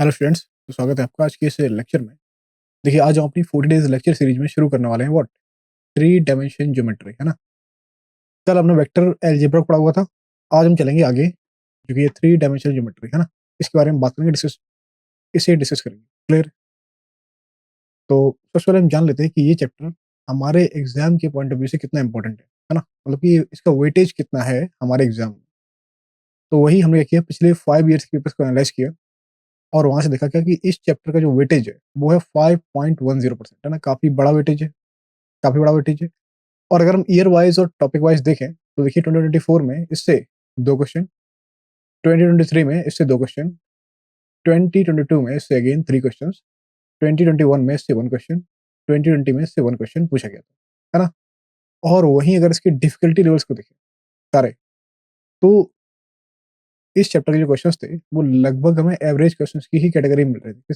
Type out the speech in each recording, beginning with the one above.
Hello students, तो स्वागत है आपका आज के इस लेक्चर में। देखिए, आज हम अपनी 40 डेज लेक्चर सीरीज में शुरू करने वाले हैं व्हाट थ्री डायमेंशन ज्योमेट्री, है ना। कल हमने वेक्टर अलजेब्रा पढ़ा हुआ था। आज हम चलेंगे आगे, जो कि ये थ्री डायमेंशन ज्योमेट्री है ना, इसके बारे में बात करेंगे, इसे डिस्कस करेंगे। क्लियर? तो सबसे पहले हम जान लेते हैं कि ये चैप्टर हमारे एग्जाम के पॉइंट ऑफ व्यू से कितना इंपॉर्टेंट है ना, मतलब कि इसका वेटेज कितना है हमारे एग्जाम में। तो वही हमने क्या किया, पिछले 5 ईयर्स के पेपर्स को एनालाइज किया और वहां से देखा क्या कि इस चैप्टर का जो वेटेज है वो है 5.10%, है ना। काफी बड़ा वेटेज है, काफी बड़ा वेटेज है। और अगर हम ईयर वाइज और टॉपिक वाइज देखें तो देखिए 2024 में इससे 2 क्वेश्चन, 2023 में इससे 2 क्वेश्चन, 2022 में इससे अगेन 3 क्वेश्चन, 2021 में इससे 1 क्वेश्चन, 2020 में इससे 1 क्वेश्चन पूछा गया था, है ना। और वहीं अगर इसके डिफिकल्टी लेवल्स को देखें सारे, तो इस चैप्टर के जो क्वेश्चंस थे वो लगभग हमें एवरेज क्वेश्चंस की ही कैटेगरी में मिल रहे थे।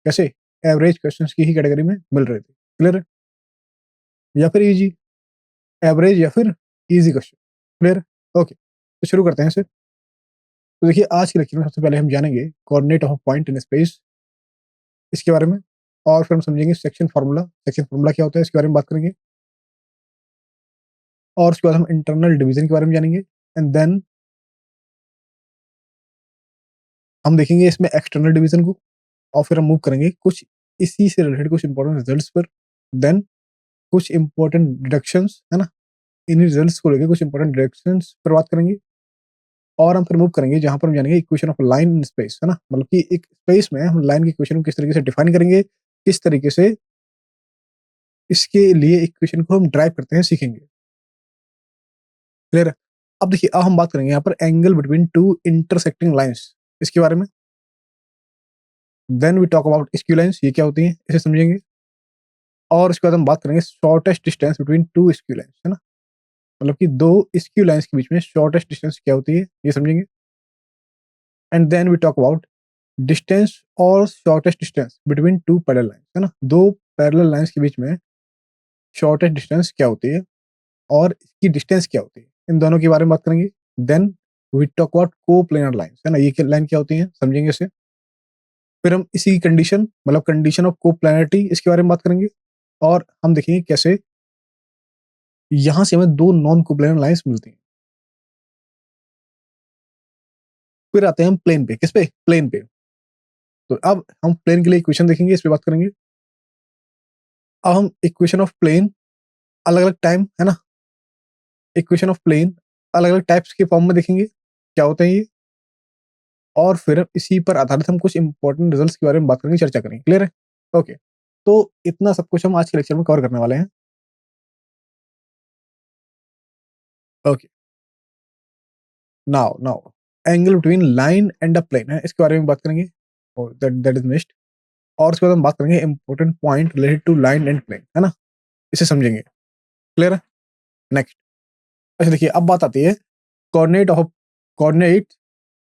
कैसे? एवरेज क्वेश्चंस की ही कैटेगरी में मिल रहे थे। क्लियर? या फिर इजी, एवरेज या फिर इजी क्वेश्चन। क्लियर? ओके, तो शुरू करते हैं इसे। तो देखिए, आज के लेक्चर में सबसे पहले हम जानेंगे coordinate of point in space, इसके बारे में। और फिर हम समझेंगे सेक्शन फार्मूला, सेक्शन फार्मूला क्या होता है इसके बारे में बात करेंगे। और उसके बाद हम इंटरनल डिवीजन के बारे में जानेंगे। एंड देन हम देखेंगे इसमें एक्सटर्नल डिवीजन को। और फिर हम मूव करेंगे कुछ इसी से रिलेटेड कुछ इंपॉर्टेंट रिजल्ट्स पर। देन कुछ इंपॉर्टेंट डिडक्शंस, है ना। इन रिजल्ट्स को लेकर कुछ इंपॉर्टेंट डिडक्शंस पर बात करेंगे। और हम फिर मूव करेंगे जहां पर हम जानेंगे equation of line in space, है ना। मतलब कि एक स्पेस में हम लाइन की इक्वेशन को किस तरीके से डिफाइन करेंगे, किस तरीके से इसके लिए इक्वेशन को हम ड्राइव करते हैं, सीखेंगे। क्लियर है? अब देखिए, अब हम बात करेंगे यहाँ पर angle between two intersecting lines, इसके बारे में। Then we talk about skew lines, ये क्या होती है इसे समझेंगे। और उसके बाद हम बात करेंगे shortest distance between to skew lines, है ना। मतलब कि दो स्क्यू लाइंस के बीच में शॉर्टेस्ट डिस्टेंस क्या होती है, ये समझेंगे। And then we talk about distance और shortest distance between two parallel lines, है ना। दो पैरेलल लाइंस के बीच में शॉर्टेस्ट डिस्टेंस क्या होती है और इसकी डिस्टेंस क्या होती है, इन दोनों के बारे में बात करेंगे। देन वी टॉक अबाउट को प्लेनर लाइंस, है ना। ये लाइन क्या होती है, समझेंगे इसे। फिर हम इसी कंडीशन, मतलब कंडीशन ऑफ को प्लेनरिटी, इसके बारे में बात करेंगे। और हम देखेंगे कैसे यहां से हमें दो नॉन कोप्लेनर लाइंस मिलती हैं। फिर आते हैं हम प्लेन पे। किस पे? प्लेन पे। तो अब हम प्लेन के लिए इक्वेशन देखेंगे, इस पे बात करेंगे। अब हम इक्वेशन ऑफ प्लेन अलग अलग टाइम, है ना, इक्वेशन ऑफ प्लेन अलग अलग टाइप्स के फॉर्म में देखेंगे क्या होते हैं ये। और फिर इसी पर आधारित हम कुछ इंपॉर्टेंट रिजल्ट्स के बारे में बात करेंगे, चर्चा करेंगे। क्लियर है? ओके, तो इतना सब कुछ हम आज के लेक्चर में कवर करने वाले हैं। Okay, now now angle between line and a plane है, इसके बारे में बात करेंगे। और दैट इज मिस्ड। और उसके बाद हम बात करेंगे important point related to line and plane, है ना, इसे समझेंगे। क्लियर है? नेक्स्ट। अच्छा देखिए, अब बात आती है coordinate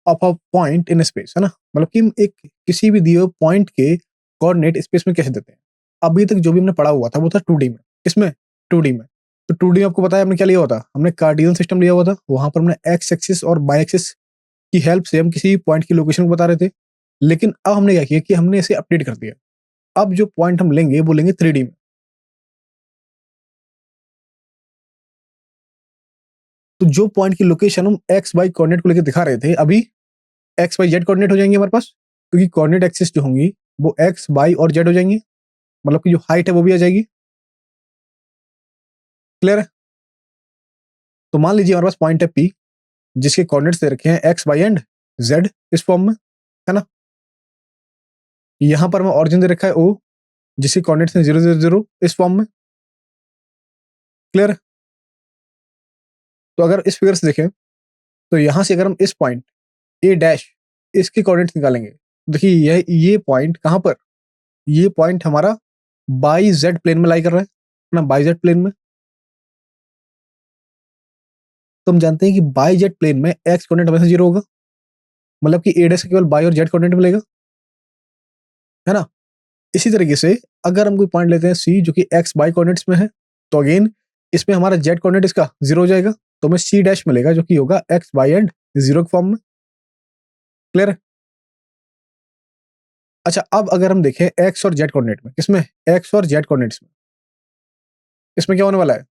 of a point in space, है ना। मतलब कि हम एक किसी भी दिए हुए पॉइंट के कोऑर्डिनेट स्पेस में कैसे देते हैं। अभी तक जो भी हमने पढ़ा हुआ था वो था 2D में। किसमें? 2D में। तो 2D में आपको पता है हमने क्या लिया हुआ था, हमने कार्डियल सिस्टम लिया हुआ था। वहां पर हमने एक्स एक्सिस और वाई एक्सिस की हेल्प से हम किसी पॉइंट की लोकेशन को बता रहे थे। लेकिन अब हमने क्या किया कि हमने इसे अपडेट कर दिया। अब जो पॉइंट हम लेंगे वो लेंगे 3D में। तो जो पॉइंट की लोकेशन हम एक्स वाई कोऑर्डिनेट को लेकर दिखा रहे थे, अभी एक्स वाई जेड कोऑर्डिनेट हो जाएंगे हमारे पास, क्योंकि कोऑर्डिनेट एक्सिस जो होंगी वो एक्स वाई और जेड हो जाएंगी। मतलब कि जो हाइट है वो भी आ जाएगी। क्लियर है? तो मान लीजिए हमारे पास पॉइंट है पी, जिसके कोऑर्डिनेट्स दे रखे हैं एक्स वाई एंड जेड, इस फॉर्म में, है ना। यहां पर हमें ऑरिजिन दे रखा है ओ, जिसके कोऑर्डिनेट्स हैं 0 0 0, इस फॉर्म में। क्लियर है? तो अगर इस फिगर से देखें तो यहां से अगर हम इस पॉइंट ए डैश, इसके कोऑर्डिनेट्स निकालेंगे, देखिए ये पॉइंट कहां पर, ये पॉइंट हमारा बाई जेड प्लेन में लाई कर रहा है ना, बाई जेड प्लेन में। तो हम जानते हैं कि बाई जेड प्लेन में एक्स कोऑर्डिनेट हमेशा 0 होगा, मतलब कि ए डैश केवल बाई और जेड कोऑर्डिनेट मिलेगा, है ना। इसी तरीके से अगर हम कोई पॉइंट लेते हैं सी, जो कि एक्स बाई कोऑर्डिनेट्स में है, तो अगेन इसमें हमारा जेड कोऑर्डिनेट इसका 0 हो जाएगा, तो हमें सी डैश मिलेगा जो कि होगा एक्स बाई एंड 0 के फॉर्म में। क्लियर है? अच्छा, अब अगर हम देखें एक्स और जेड कोऑर्डिनेट में, किसमें, एक्स और जेड कोऑर्डिनेट्स में, इसमें क्या होने वाला है,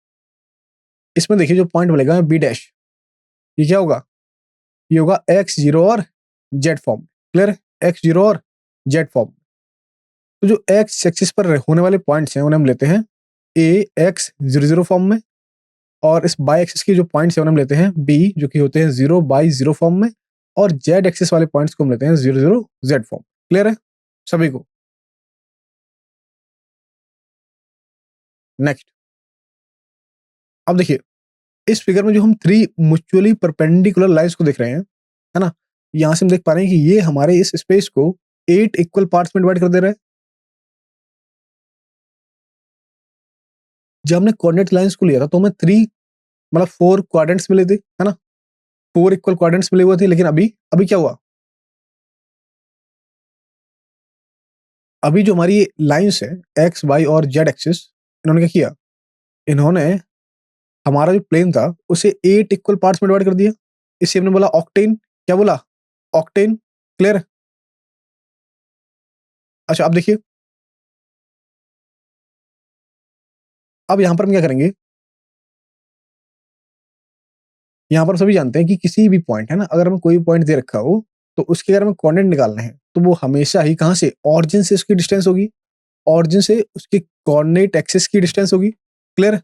इसमें देखिए जो पॉइंट मिलेगा बी डैश, ये क्या होगा, ये होगा एक्स जीरो और Z form. Clear, x zero और जेड फॉर्म। तो जो एक्स एक्सिस पर होने वाले पॉइंट्स हैं उन्हें हम लेते हैं ए एक्स जीरो जीरो फॉर्म में, और इस बाई एक्सिस के जो पॉइंट्स हैं उन्हें हम लेते हैं बी, जो कि होते हैं जीरो बाई जीरो फॉर्म में, और जेड एक्सिस वाले पॉइंट्स को हम लेते हैं zero zero Z form. Clear है सभी को। नेक्स्ट, अब देखिए इस फिगर में जो हम थ्री म्यूचुअली परपेंडिकुलर लाइंस को देख रहे हैं, है ना, यहां से हम देख पा रहे हैं कि ये हमारे इस स्पेस को 8 इक्वल पार्ट्स में डिवाइड कर दे रहा है। जब हमने कोऑर्डिनेट लाइंस को लिया था तो हमें थ्री मतलब 4 क्वाड्रेंट्स मिले थे, है ना, 4 इक्वल क्वाड्रेंट्स मिले हुए थे, लेकिन अभी अभी क्या हुआ, अभी जो हमारी लाइंस है एक्स वाई और जेड एक्सिस, इन्होंने क्या किया, इन्होंने हमारा जो प्लेन था उसे 8 इक्वल पार्ट्स में डिवाइड कर दिया। इसे हमने बोला ऑक्टेन, क्या बोला, ऑक्टेन। क्लियर। अच्छा, अब देखिए, अब यहां पर हम क्या करेंगे, यहाँ पर सभी जानते हैं कि किसी भी पॉइंट, है ना, अगर हमें कोई पॉइंट दे रखा हो तो उसके अगर हमें कोऑर्डिनेट निकालना है तो वो हमेशा ही कहां से, ऑरिजिन से उसकी डिस्टेंस होगी, ऑरिजिन से उसके कोऑर्डिनेट एक्सिस की डिस्टेंस होगी। क्लियर है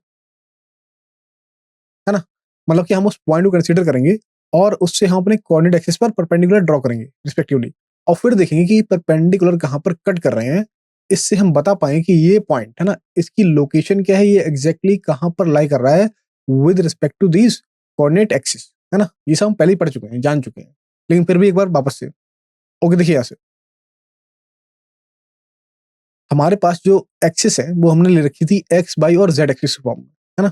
ना, मतलब कि हम उस पॉइंट को कंसीडर करेंगे और उससे हम अपने कोऑर्डिनेट एक्सिस पर परपेंडिकुलर ड्रॉ करेंगे रिस्पेक्टिवली, और फिर देखेंगे कि परपेंडिकुलर कहां पर कट कर रहे हैं। इससे हम बता पाए कि ये पॉइंट, है ना, इसकी लोकेशन क्या है, ये एग्जैक्टली कहां पर लाई कर रहा है with respect to this coordinate axis, है ना। ये सब हम पहले ही पढ़ चुके हैं, जान चुके हैं, लेकिन फिर भी एक बार वापस से। ओके, देखिए यहां से हमारे पास जो एक्सिस है वो हमने ले रखी थी एक्स वाई और जेड एक्सिस फॉर्म में, है ना।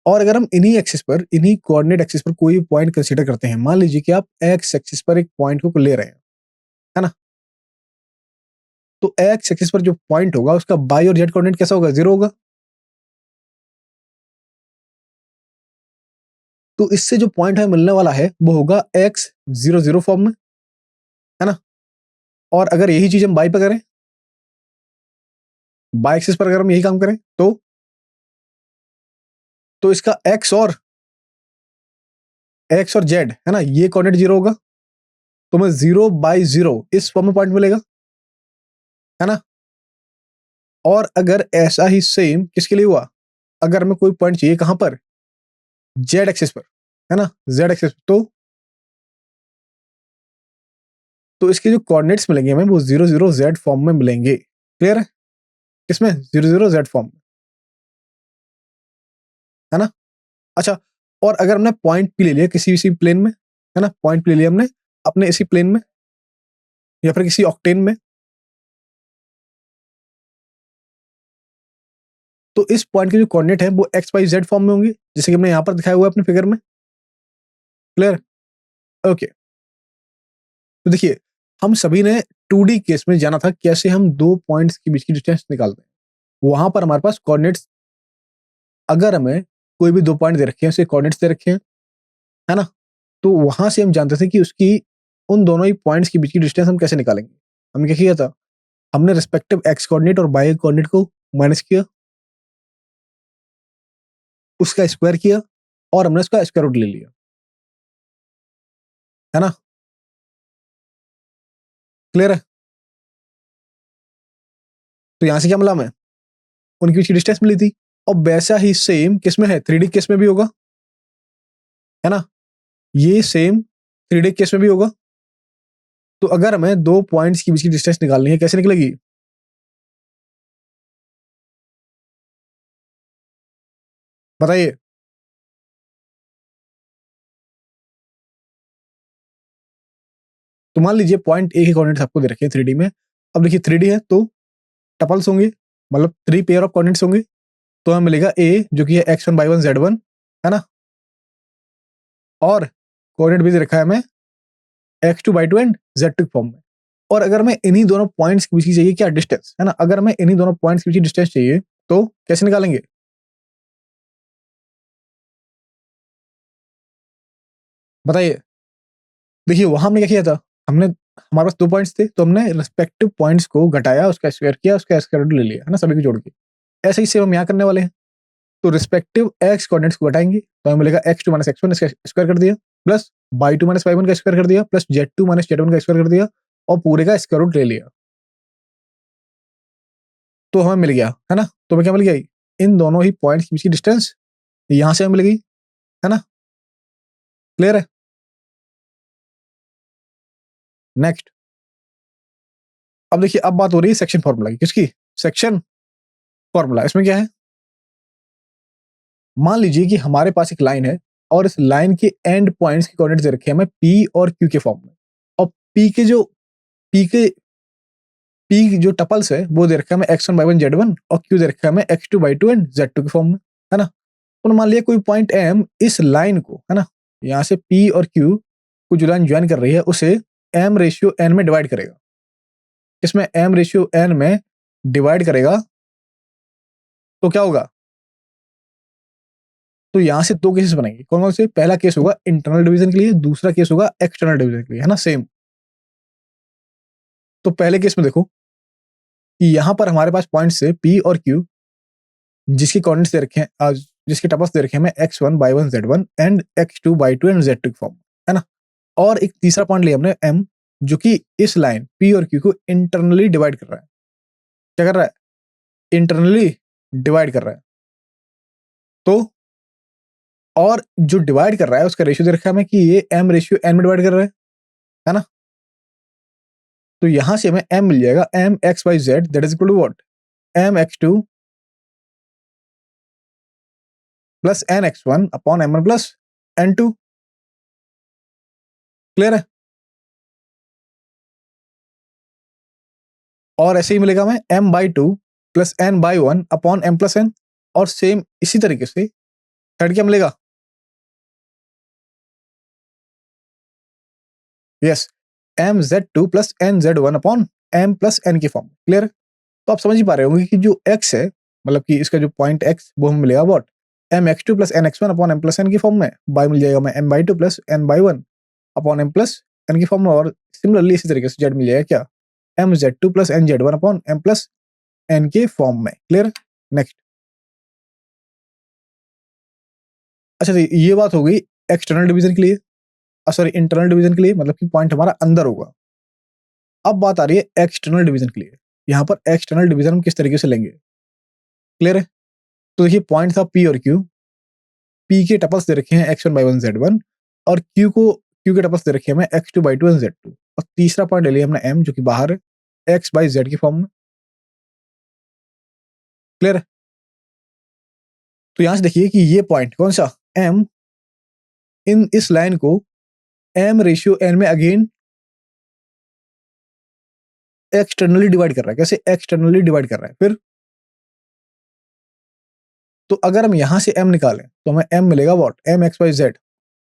और अगर हम इन्हीं एक्सिस पर, इन्हीं कोऑर्डिनेट एक्सिस पर कोई पॉइंट कंसीडर करते हैं, मान लीजिए कि आप एक्स एक्सिस पर एक पॉइंट को ले रहे हैं, है ना, तो एक्स एक्सिस पर जो पॉइंट होगा उसका बाई और जेड कोऑर्डिनेट कैसा होगा, जीरो होगा। तो इससे जो पॉइंट हमें मिलने वाला है वो होगा एक्स जीरो जीरो फॉर्म में, है ना। और अगर यही चीज हम बाई पर करें, बाई एक्सिस पर अगर हम यही काम करें तो इसका एक्स और जेड, है ना, ये कोऑर्डिनेट जीरो होगा, तो हमें जीरो बाई जीरो इस फॉर्म में पॉइंट मिलेगा, है ना। और अगर ऐसा ही सेम किसके लिए हुआ, अगर हमें कोई पॉइंट चाहिए कहां पर, जेड एक्सिस पर, है ना, जेड एक्सिस, तो इसके जो कोऑर्डिनेट्स मिलेंगे हमें वो जीरो जीरो जेड फॉर्म में मिलेंगे। क्लियर है, किसमें, जीरो जीरो जेड फॉर्म, है ना। अच्छा, और अगर हमने पॉइंट पी ले लिया किसी इसी प्लेन में, है ना, पॉइंट पी ले लिया हमने अपने इसी प्लेन में या फिर किसी ऑक्टेन में, तो इस पॉइंट के जो कोऑर्डिनेट है वो एक्स वाई जेड फॉर्म में होंगे, जैसे कि हमने यहाँ पर दिखाया हुआ है अपने फिगर में। क्लियर। ओके, तो देखिए हम सभी ने 2D केस में जाना था कैसे हम दो पॉइंट्स के बीच की डिस्टेंस निकालते हैं। वहां पर हमारे पास कोऑर्डिनेट्स, अगर हमें कोई भी दो पॉइंट दे रखे हैं, उसके कोऑर्डिनेट्स दे रखे हैं, है ना, तो वहां से हम जानते थे कि उसकी, उन दोनों ही पॉइंट्स के बीच की डिस्टेंस हम कैसे निकालेंगे। हमने क्या किया था, हमने रिस्पेक्टिव एक्स कोऑर्डिनेट और वाई कोऑर्डिनेट को माइनस किया, उसका स्क्वायर किया और हमने उसका स्क्वायर रूट ले लिया, है ना। क्लियर है, तो यहां से क्या मिला हमें, उनकी बीच की डिस्टेंस मिली थी। और वैसा ही सेम किस में है, 3D केस में भी होगा, है ना, ये सेम 3D केस में भी होगा। तो अगर हमें दो पॉइंट्स की बीच की डिस्टेंस निकालनी है, कैसे निकलेगी, बताइए। तो मान लीजिए पॉइंट ए के कोऑर्डिनेट्स आपको दे रखे हैं 3D में। अब देखिए 3D है तो टपल्स होंगे, मतलब 3 पेयर ऑफ कोऑर्डिनेट्स होंगे, तो हमें मिलेगा ए जो कि है x1 y1 z1, है ना, और कोऑर्डिनेट भी दे रखा है हमें x2 y2 and z2 form में। और अगर हमें इन्हीं दोनों पॉइंट्स के बीच की चाहिए क्या, डिस्टेंस, है ना, अगर हमें इन्हीं दोनों पॉइंट्स के बीच की डिस्टेंस चाहिए तो कैसे निकालेंगे, बताइए। देखिए वहां हमने क्या किया था, हमने हमारे पास 2 पॉइंट्स थे, तो हमने रिस्पेक्टिव पॉइंट्स को घटाया, उसका स्क्वायर किया, उसका स्क्वायर रूट ले लिया, है ना, सभी को जोड़ के। ऐसे ही सेम हम यहाँ करने वाले हैं। तो रिस्पेक्टिव एक्स कोऑर्डिनेट्स को घटाएंगे, तो हमें मिलेगा x2 माइनस x1 इसका स्क्वायर कर दिया, प्लस y2 माइनस y1 का स्क्वायर कर दिया, प्लस z2 माइनस z1 का स्क्वायर कर दिया, और पूरे का स्क्वायर रूट ले लिया। तो हमें मिल गया, है ना। तो हमें क्या मिल गया, इन दोनों ही पॉइंट्स के बीच की डिस्टेंस यहां से हमें मिल गई, है ना। क्लियर है। नेक्स्ट, अब देखिए, अब बात हो रही है सेक्शन फॉर्मूला की। किसकी? Section formula. इसमें क्या है, मान लीजिए कि हमारे पास एक लाइन है और इस लाइन के एंड पॉइंट्स के कोऑर्डिनेट्स दे रखे हैं हमें पी और क्यू के फॉर्म में, और पी जो टपल्स है वो दे रखा है हमें x1 y1 z1, और क्यू दे रखा है हमें x2 y2 एंड z2 के फॉर्म में, है ना। तो मान लिया कोई पॉइंट m इस लाइन को, है ना, यहाँ से p और q को जो लाइन ज्वाइन कर रही है उसे m रेशियो n में डिवाइड करेगा। इसमें m रेशियो n में डिवाइड करेगा तो क्या होगा, तो यहां से दो केसेस बनेंगे। कौन कौन से? पहला केस होगा इंटरनल डिवीजन के लिए, दूसरा केस होगा एक्सटर्नल डिवीजन के लिए, है ना, सेम। तो पहले केस में देखो कि यहां पर हमारे पास पॉइंट्स है पी और क्यू, जिसके कोऑर्डिनेट्स दे रखे हैं, जिसके टपल्स दे रखे हैं x1 y1 z1 and x2 y2 and z2 के फॉर्म, है ना। और एक तीसरा पॉइंट लिया हमने m, जो कि इस लाइन p और q को इंटरनली डिवाइड कर रहा है। क्या कर रहा है? इंटरनली डिवाइड कर रहा है। तो और जो डिवाइड कर रहा है उसका रेशियो दे रखा है हमें कि ये m रेशियो n में डिवाइड कर रहा है ना। तो यहां से हमें m मिल जाएगा, m x y z that is equal to what, m x2 plus n x1 upon m1 plus n2। Clear है। और ऐसे ही मिलेगा हमें m y two plus n y one upon m plus n। और same इसी तरीके से थर्ड क्या मिलेगा, yes, m z2 plus n z1 upon m plus n की फॉर्म। क्लियर। तो आप समझ ही पा रहे होंगे कि जो x है, मतलब कि इसका जो पॉइंट x, वो हमें मिलेगा what, m x2 plus n x1 upon m plus n की फॉर्म में, बाई मिल जाएगा हमें m y two plus n y one upon m plus n की फॉर्म में। और सिमिलरली इसी तरीके से z मिल जाएगा क्या, m z2 plus n z1 upon m plus n के फॉर्म में। क्लियर। नेक्स्ट, अच्छा तो ये बात हो गई एक्सटर्नल डिवीजन के लिए, सॉरी इंटरनल डिवीजन के लिए, मतलब कि पॉइंट हमारा अंदर होगा। अब बात आ रही है एक्सटर्नल डिवीजन के लिए। यहाँ पर एक्सटर्नल डिवीजन हम किस तरीके से लेंगे? क्लियर है। तो देखिए, पॉइंट था पी और क्यू, पी के टपल्स दे रखे हैं x1 y1 z1, और क्यू के टपल्स दे रखे हैं हमें x2 y2 एंड z2। और तीसरा पॉइंट ले लिया हमने m, जो कि बाहर है, x बाई z की फॉर्म में। क्लियर है। तो यहां से देखिए कि ये पॉइंट कौन सा, m, इन इस लाइन को m रेशियो n में अगेन एक्सटर्नली डिवाइड कर रहा है। कैसे एक्सटर्नली डिवाइड कर रहा है? फिर तो अगर हम यहां से m निकालें तो हमें m मिलेगा what, m x y z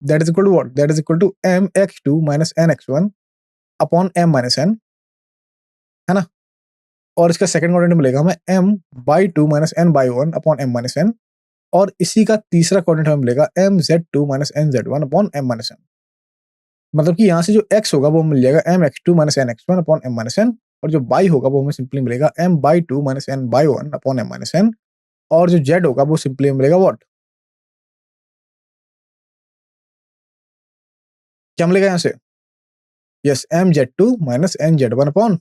that is equal to what, that is equal to m x2 minus n x1 upon m minus n, है ना। और इसका सेकंड कोऑर्डिनेट मिलेगा हमें m y two minus n y one upon m minus n। और इसी का तीसरा कोऑर्डिनेट हमें मिलेगा m z2 minus n z1 upon m minus n। मतलब कि यहाँ से जो x होगा वो मिल जाएगा m x2 minus n x1 upon m minus n, और जो y होगा वो हमें सिंपली मिलेगा m y two minus n y one upon m minus n। और जो z होगा वो सिंपली मिलेगा व्हाट, क्या मिलेगा यहाँ से, yes, m z2 minus n z1 upon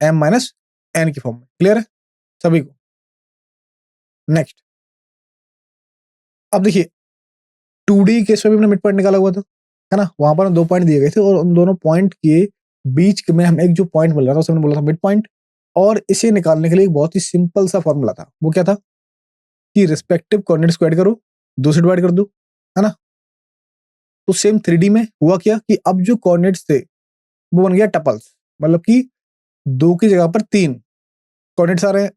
m minus n की फॉर्म में। क्लियर है सभी को। नेक्स्ट, अब देखिए 2D केस में भी हमने मिड पॉइंट निकाला हुआ था, है ना। वहां पर 2 पॉइंट दिए गए थे, और उन दोनों पॉइंट के बीच में हमें एक जो पॉइंट मिल रहा था उसे हमने बोला था मिड पॉइंट। और इसे निकालने के लिए एक बहुत ही सिंपल सा फॉर्मूला था। वो क्या था कि रिस्पेक्टिव कोऑर्डिनेट्स को ऐड करो, दो से डिवाइड कर दो, है ना। तो सेम 3D में हुआ क्या कि अब जो कोऑर्डिनेट्स थे वो बन गया टपल्स, मतलब कि दो की जगह पर तीन कोऑर्डिनेट्स आ रहे हैं,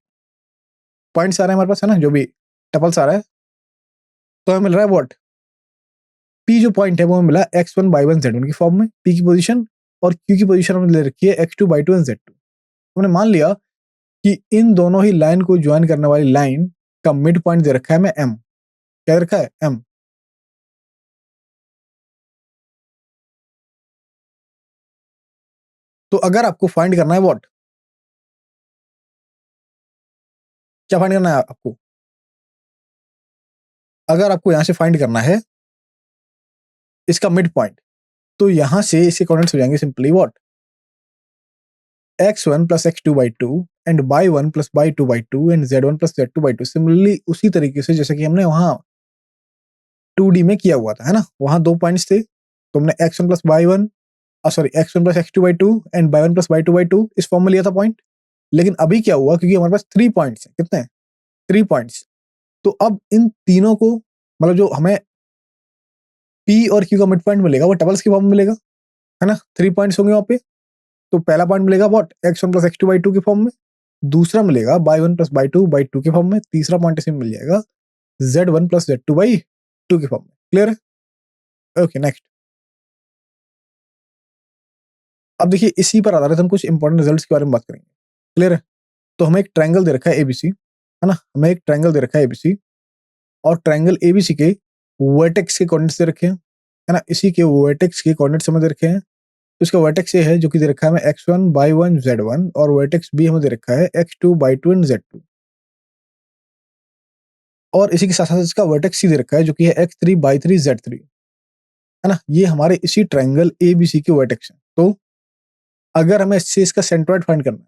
पॉइंट्स आ रहे हैं हमारे पास, है ना, जो भी टपल्स आ रहा है। तो हमें मिल रहा है व्हाट, पी जो पॉइंट है वो हमें मिला x1 y1 z1 की फॉर्म में, पी की पोजीशन, और क्यू की पोजीशन हमने ले रखी है x2 y2 एंड z2। हमने मान लिया कि इन दोनों ही लाइन को ज्वाइन करने वाली लाइन का मिड पॉइंट दे रखा है हमें m। क्या दे रखा है, m। तो अगर आपको फाइंड करना है व्हाट, क्या फाइंड करना है आपको? अगर आपको यहां से फाइंड करना है इसका मिड पॉइंट, तो यहां से इसके कोऑर्डिनेट्स हो जाएंगे simply what, x1 plus x2 by 2 and y1 plus y2 by 2 and z1 plus z2 by 2। Similarly उसी तरीके से जैसे कि हमने वहां 2D में किया हुआ था, है ना, वहां 2 पॉइंट्स थे, तो हमने x1 plus y1 sorry x1 plus x2 by 2 and y1 plus y2 by 2 इस फॉर्म में लिया था पॉइंट। लेकिन अभी क्या हुआ, क्योंकि हमारे पास 3 पॉइंट्स हैं, कितने हैं, 3 पॉइंट्स, तो अब इन तीनों को मतलब जो हमें P और Q का मिड पॉइंट मिलेगा वो डबल्स की फॉर्म में मिलेगा, है ना, 3 पॉइंट्स होंगे वहां पे। तो पहला पॉइंट मिलेगा what, x1 plus x2 by 2 की फॉर्म में, दूसरा मिलेगा y1 plus y2 by 2 की फॉर्म में, तीसरा पॉइंट इसमें मिल जाएगा z1 plus z2 by 2 की फॉर्म में। क्लियर है? Okay next. अब देखिए इसी पर आधारित हम कुछ इंपॉर्टेंट रिजल्ट्स के बारे में बात करेंगे। क्लियर है? तो हमें एक ट्रायंगल दे रखा है एबीसी, है ना, हमें एक ट्रायंगल दे रखा है एबीसी, और ट्रायंगल एबीसी के वर्टेक्स के कोऑर्डिनेट्स दे रखे हैं, है ना, इसी के वर्टेक्स के कोऑर्डिनेट्स हमें दे रखे हैं। तो इसका वर्टेक्स ये है जो कि दे रखा है हमें x1 y1 z1, और वर्टेक्स बी हमें दे रखा है x2 y2 एंड z2, और इसी के साथ साथ इसका वर्टेक्स सी दे रखा है जो कि है x3 y3 z3, है ना, ये हमारे इसी ट्रायंगल एबीसी के वर्टेक्स हैं। तो अगर हमें इससे इसका सेंट्रोइड फाइंड करना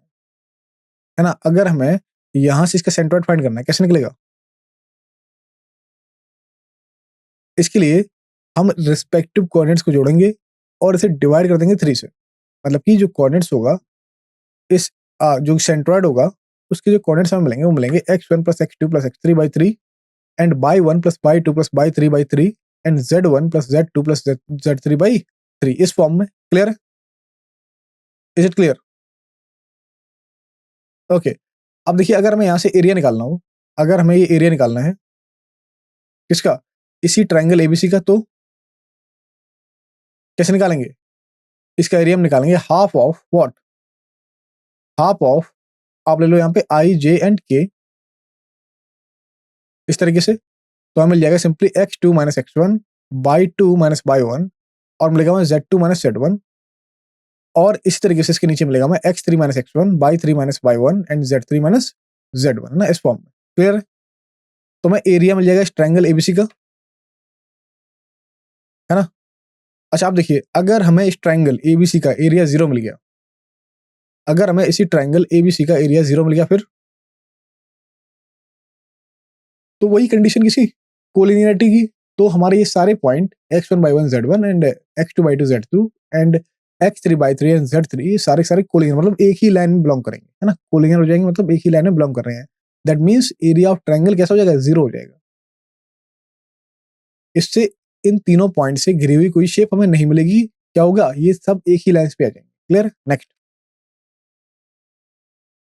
है ना, अगर हमें यहां से इसका सेंट्रोइड फाइंड करना है, कैसे निकलेगा? इसके लिए हम रिस्पेक्टिव कोऑर्डिनेट्स को जोड़ेंगे और इसे डिवाइड कर देंगे 3 से, मतलब कि जो कोऑर्डिनेट्स होगा इस जो सेंट्रोइड होगा उसके जो कोऑर्डिनेट्स हमें मिलेंगे वो मिलेंगे x1 plus x2 plus x3 by 3 and y1 plus y2 plus y3 by 3 and z1 plus z2 plus z3 by 3 इस फॉर्म में। क्लियर है? Is it clear? ओके। अब देखिए अगर हमें यहाँ से एरिया निकालना हो, अगर हमें ये एरिया निकालना है किसका, इसी ट्रायंगल एबीसी का, तो कैसे निकालेंगे? इसका एरिया हम निकालेंगे half of what, half of, आप ले लो यहाँ पे आई जे एंड के, इस तरीके से, तो हमें मिल जाएगा simply x2 minus x1 y2 minus y1, और मिलेगा हमें z2 माइनस z1, और इसी तरीके से इसके नीचे मिलेगा हमें x3 minus x1 y3 minus y1 and z3 minus z1 ना, इस फॉर्म में। क्लियर है? तो हमें एरिया मिल जाएगा इस ट्रायंगल एबीसी का, है ना। अच्छा आप देखिए अगर हमें इस ट्रायंगल एबीसी का एरिया 0 मिल गया, अगर हमें इसी ट्रायंगल एबीसी का एरिया 0 मिल गया, फिर तो वही कंडीशन किसी कोलिनियरिटी की, तो हमारे ये सारे point x1 by 1 z1 and x2 by 2 z2 and x3 by 3 and z3 ये सारे सारे कोलिनियर मतलब एक ही लाइन में बिलोंग करेंगे, है ना, कोलिनियर हो जाएंगे मतलब एक ही लाइन में बिलोंग कर रहे हैं। That means area of triangle कैसा हो जाएगा, 0 हो जाएगा। इससे इन तीनों पॉइंट से घिरी हुई कोई शेप हमें नहीं मिलेगी, क्या होगा, ये सब एक ही लाइन पे आ जाएंगे। क्लियर? नेक्स्ट।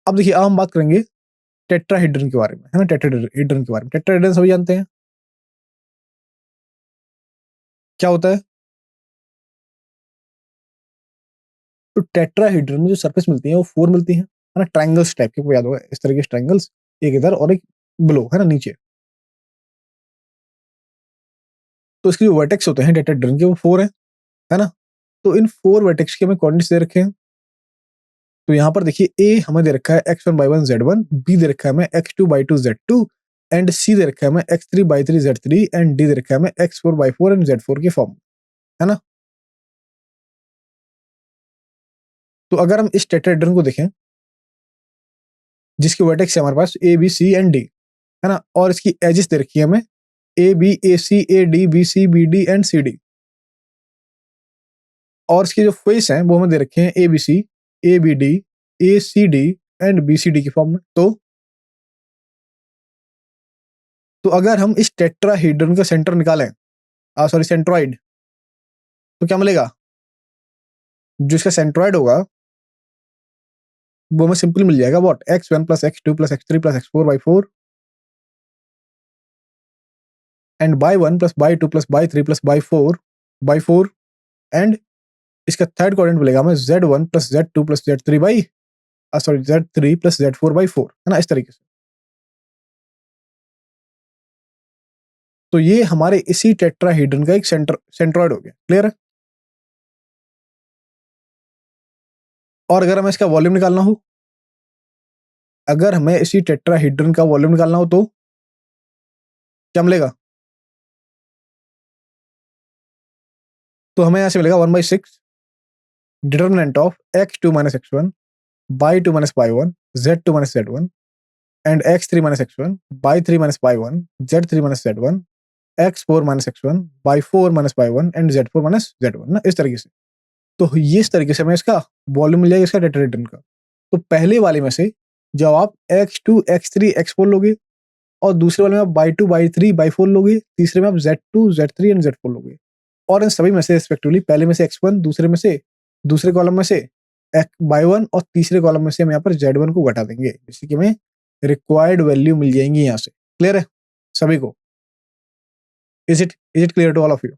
अब देखिए अब हम बात करेंगे टेट्राहेड्रन के बारे में, है ना, टेट्राहेड्रन के बारे में। टेट्राहेड्रन सभी जानते हैं क्या होता है। तो टेट्राहेड्रन में जो सरफेस मिलती है वो 4 मिलती है ना, ट्रायंगल्स टाइप के, आपको याद होगा इस तरह के ट्रायंगल्स, एक इधर और एक बिलो, है ना, नीचे। तो इसके जो वर्टेक्स होते हैं टेट्राहेड्रन के वो 4 है ना। तो इन 4 वर्टेक्स के हमें कोऑर्डिनेट्स दे रखे हैं। तो यहाँ पर देखिए ए हमें दे रखा है x1 by 1 z1, बी दे रखा है हमें x2 by 2 z2 एंड सी दे रखा है हमें x3 by 3 z3 and D दे रखा है हमें x4 by 4 एंड z4 की फॉर्म, है ना। तो अगर हम इस टेट्राहेड्रन को देखें जिसके वर्टेक्स है हमारे पास A B C and D, है ना, और इसकी एजेस दे रखी है हमें A B A C A D B C B D and C D, और इसके जो फेस हैं वो हमें दे रखे हैं A B C A B D A C D and B C D की फॉर्म में। तो अगर हम इस टेट्राहेड्रन का सेंटर निकालें, सॉरी सेंट्रॉइड, तो क्या मिलेगा, जो इसका सेंट्रॉइड होगा वो हमें सिंपल मिल जाएगा what, x1 plus x2 plus x3 plus x4 by 4 and y1 plus y2 plus y3 plus by 4 and इसका थर्ड कोऑर्डिनेट मिलेगा हमें z1 plus z2 plus z3 by sorry z3 plus z4 by 4, है ना, इस तरीके से। तो ये हमारे इसी टेट्राहेड्रन का एक सेंट्रॉइड हो गया। क्लियर है? और अगर हमें इसका वॉल्यूम निकालना हो, अगर हमें इसी टेट्राहीड्रन का वॉल्यूम निकालना हो तो क्या मिलेगा? तो हमें यहाँ से मिलेगा 1/6 determinant of x2 minus x1 by 2 minus y1 z2 minus z1 and x3 minus x1 by 3 minus y1 z3 minus z1 x4 minus x1 by 4 minus y1 and z4 minus z1 ना, इस तरीके से। तो ये इस तरीके से हमें इसका वॉल्यूम मिल जाएगा इसका टेट्राहीड्रन का। तो पहले वाले में से जब आप x2 x3 x4 लोगे और दूसरे वाले में आप by2 by3 by4 लोगे, तीसरे में आप z2 z3 एंड z4 लोगे, और इन सभी में से रिस्पेक्टिवली पहले में से x1, दूसरे में से दूसरे कॉलम में से y1 और तीसरे कॉलम में से हम यहाँ पर z1 को घटा देंगे, जिससे कि हमें रिक्वायर्ड वैल्यू मिल जाएंगी यहाँ से। क्लियर है सभी को? Is it clear to all of you?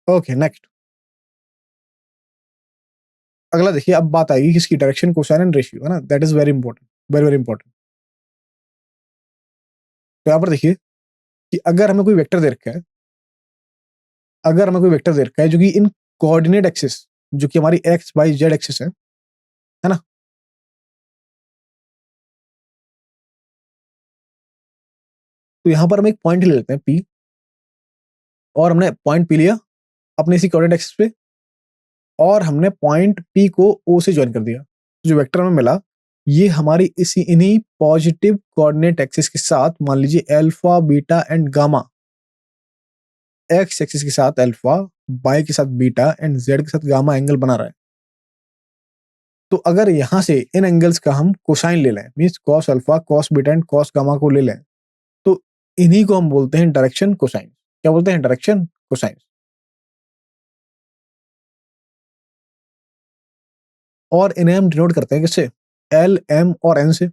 Okay, next अगला देखिए, अब बात आएगी किसकी? डायरेक्शन, कोसाइन एंड रेशियो, है ना। That is very important, very very important. तो यहाँ पर देखिए कि अगर हमें कोई वेक्टर दे रखा है, अगर हमें कोई वेक्टर दे रखा है जो कि इन कोऑर्डिनेट एक्सिस, जो कि हमारी एक्स वाई जेड एक्सिस है ना, तो यहां पर हम एक पॉइंट ले लेते हैं पी, और हमने पॉइंट पी लिया अपने इसी कोऑर्डिनेट एक्सिस पे, और हमने पॉइंट पी को ओ से ज्वाइन कर दिया। तो जो वेक्टर हमें मिला ये हमारी इसी इन्हीं पॉजिटिव कोऑर्डिनेट एक्सिस के साथ, मान लीजिए alpha beta and gamma, x axis के साथ अल्फा, वाई के साथ बीटा एंड जेड के साथ गामा एंगल बना रहा है। तो अगर यहां से इन एंगल्स का हम कोसाइन ले लें, means cos alpha, cos beta and cos gamma को ले लें, तो इन्हीं को हम बोलते हैं डायरेक्शन कोसाइन। क्या बोलते हैं? Direction cosine. और इन्हें हम डिनोट करते हैं किससे? एल, एम और एन से।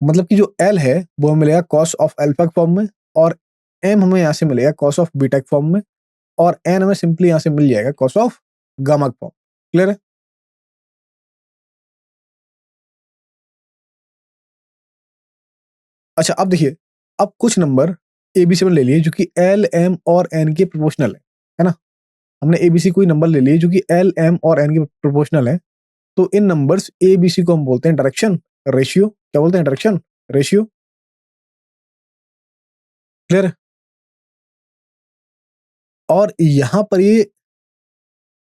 मतलब कि जो एल है वो हमें मिलेगा कॉस ऑफ अल्फा के फॉर्म में, और एम हमें यहाँ से मिलेगा कॉस ऑफ बीटा के फॉर्म में, और एन हमें सिंपली यहाँ से मिल जाएगा कॉस ऑफ गामा के फॉर्म। क्लियर है? अच्छा, अब देखिए, अब कुछ नंबर एबीसी में ले लिए जो कि एल, एम और एन के प्रोपोर्शनल है ना। हमने एबीसी कोई नंबर ले लिए जो कि एल, एम और एन के प्रोपोर्शनल है। तो इन नंबर्स एबीसी को हम बोलते हैं डायरेक्शन रेशियो। क्या बोलते हैं? Direction ratio. क्लियर है? और यहां पर ये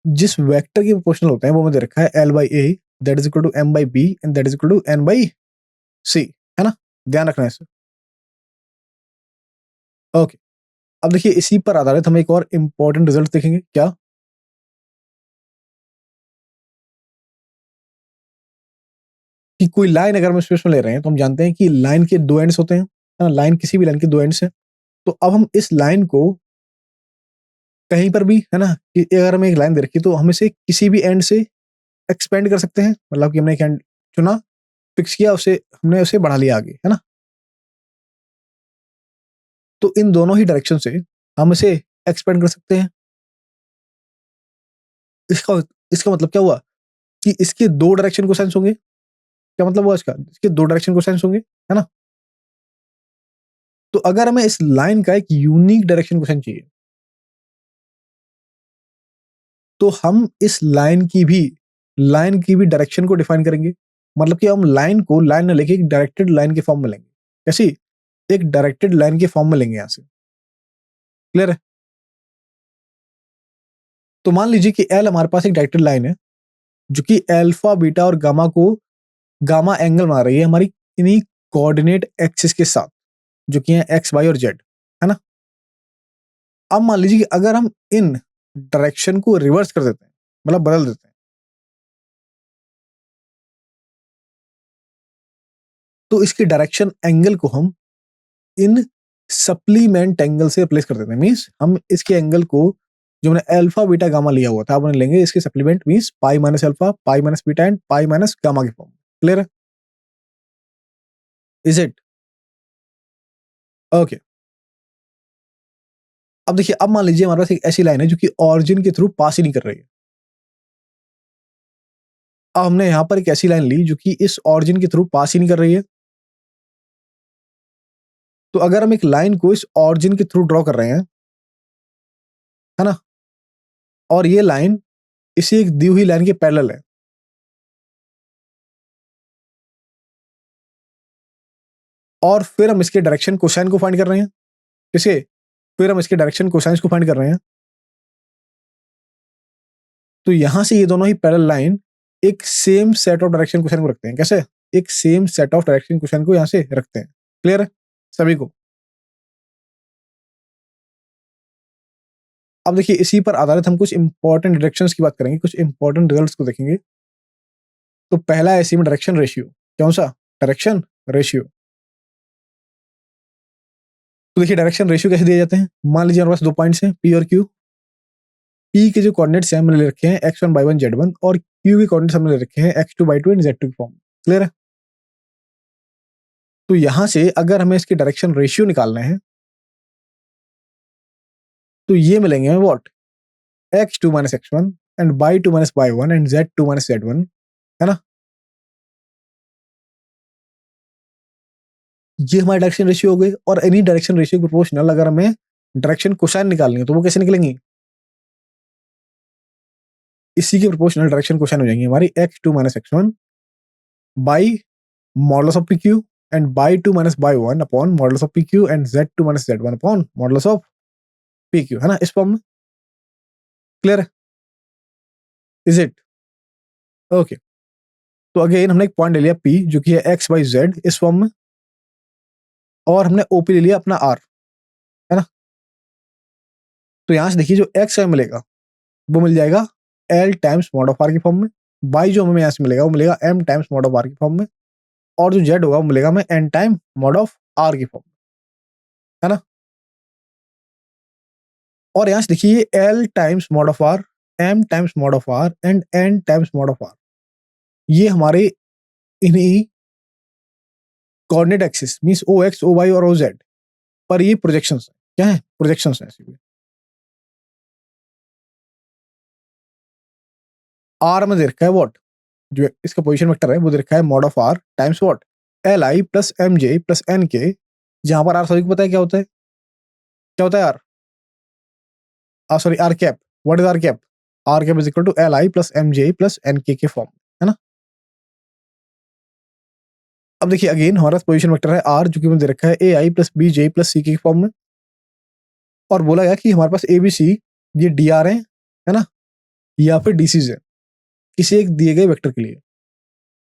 जिस वेक्टर के प्रोपोर्शनल होते हैं वो हमें दे रखा है L by A, that is equal to M by B and that is equal to N by C, है ना। ध्यान रखना है इसे। ओके, अब देखिए इसी पर आधारित हम एक और इंपॉर्टेंट रिजल्ट देखेंगे। क्या? कि कोई लाइन अगर हम स्पेस में ले रहे हैं तो हम जानते हैं कि लाइन के दो एंड्स होते हैं, है ना। लाइन, किसी भी लाइन के दो एंड्स हैं। तो अब हम इस लाइन को कहीं पर भी, है ना, कि अगर हमें एक लाइन दे रखी तो हम इसे किसी भी एंड से एक्सपेंड कर सकते हैं। मतलब कि हमने एक एंड चुना, फिक्स किया, उसे हमने उसे बढ़ा लिया आगे, है ना। तो इन दोनों ही डायरेक्शन से हम इसे एक्सपेंड कर सकते हैं। इसका इसका मतलब क्या हुआ? कि इसके दो डायरेक्शन को सेंस होंगे। क्या मतलब हुआ इसका? इसके दो डायरेक्शन को सेंस होंगे, है ना। तो अगर हमें इस लाइन का एक यूनिक डायरेक्शन को सेंस चाहिए तो हम इस लाइन की भी डायरेक्शन को डिफाइन करेंगे। मतलब कि हम लाइन को लाइन न लेके एक डायरेक्टेड लाइन के फॉर्म में लेंगे। कैसी? एक डायरेक्टेड लाइन के फॉर्म में लेंगे यहां से। क्लियर है? तो मान लीजिए कि एल हमारे पास एक डायरेक्टेड लाइन है जो कि अल्फा बीटा और गामा को, गामा एंगल बना रही है हमारी इन्हीं कोऑर्डिनेट एक्सिस के साथ, जो कि है एक्स वाई और जेड, है ना। अब मान लीजिए कि अगर हम इन डायरेक्शन को रिवर्स कर देते हैं, मतलब बदल देते हैं, तो इसके डायरेक्शन एंगल को हम इन सप्लीमेंट एंगल से रिप्लेस कर देते हैं। मीन्स हम इसके एंगल को, जो हमने अल्फा बीटा गामा लिया हुआ था, अब उन्हें लेंगे इसके supplement, means pi minus alpha, pi minus beta and pi minus gamma के फॉर्म। क्लियर है? Is it? ओके, अब देखिए, अब मान लीजिए हमारे पास एक ऐसी लाइन है जो कि ऑरिजिन के थ्रू पास ही नहीं कर रही है। अब हमने यहां पर एक ऐसी लाइन ली जो कि इस ऑरिजिन के थ्रू पास ही नहीं कर रही है। तो अगर हम एक लाइन को इस ऑरिजिन के थ्रू ड्रॉ कर रहे हैं, है ना, और ये लाइन इसी एक दी हुई लाइन के पैरेलल है। और फिर हम इसके डायरेक्शन कोसाइन को फाइंड कर रहे हैं। किसके? फिर हम इसके डायरेक्शन कोसाइंस को फाइंड कर रहे हैं। तो यहां से ये दोनों ही पैरेलल लाइन एक same set of direction cosine को रखते हैं। कैसे? एक same set of direction cosine को यहां से रखते हैं। क्लियर है सभी को? अब देखिए इसी पर आधारित हम कुछ इंपॉर्टेंट डायरेक्शंस की बात करेंगे, कुछ इंपॉर्टेंट रिजल्ट्स को देखेंगे। तो पहला है इसी में डायरेक्शन रेशियो। कौन सा? Direction ratio. तो देखिए डायरेक्शन रेशियो कैसे दिए जाते हैं। मान लीजिए हमारे पास दो पॉइंट्स हैं पी और क्यू। पी के जो कोऑर्डिनेट्स हैं हमने ले रखे हैं x1 by 1 z1 और क्यू के कोऑर्डिनेट्स हमने ले रखे हैं x2 by 2 एंड z2 की फॉर्म। क्लियर है? तो यहां से अगर हमें इसके डायरेक्शन रेशियो निकालने हैं तो ये मिलेंगे हमें what? x2 minus x1 and y2 minus y1 and z2 minus z1, है ना? ये हमारी डायरेक्शन रेशियो हो गई। और एनी डायरेक्शन रेशियो प्रोपोर्शनल अगर हमें डायरेक्शन कोसाइन निकालनी है तो वो कैसे निकलेंगी? इसी के प्रोपोर्शनल डायरेक्शन कोसाइन हो जाएंगी हमारी x2 minus x1 by modulus of pq and y2 minus y1 upon modulus of pq and z2 minus z1 upon modulus of pq, है ना? इस फॉर्म में। क्लियर है? Is it okay? तो again हमने एक पॉइंट ले लिया p जो कि है x by z इस फॉर्म में, और हमने OP ले लिया अपना r, है ना? तो यहां से देखिए जो x हमें मिलेगा वो मिल जाएगा l times mod of r की फॉर्म में। y जो हमें यहां से मिलेगा वो मिलेगा m times mod of r की फॉर्म में। और जो z होगा वो मिलेगा हमें n time mod of r की फॉर्म में, है ना? और यहां से देखिए l times mod of r, m times mod of r and n times mod of r, ये हमारे इन्हीं coordinate axis means ox oy और oz पर ये प्रोजेक्शंस है। क्या है? प्रोजेक्शंस है। आर में दे रखा है व्हाट? जो इसका पोजीशन वेक्टर है वो दे रखा है mod of r times what? L i plus m j plus n k, जहां पर आर सभी को पता है क्या होता है। क्या होता है r? Sorry r cap. What is r cap? R cap is equal to l i plus m j plus n k form, है ना? अब देखिए अगेन हमारा पोजीशन वेक्टर है आर जो कि मुझे दे रखा है ए आई प्लस बी जे प्लस सी के फॉर्म में, और बोला गया कि हमारे पास ए बी सी ये डी आर है ना, या फिर डीसीज है किसी एक दिए गए वेक्टर के लिए।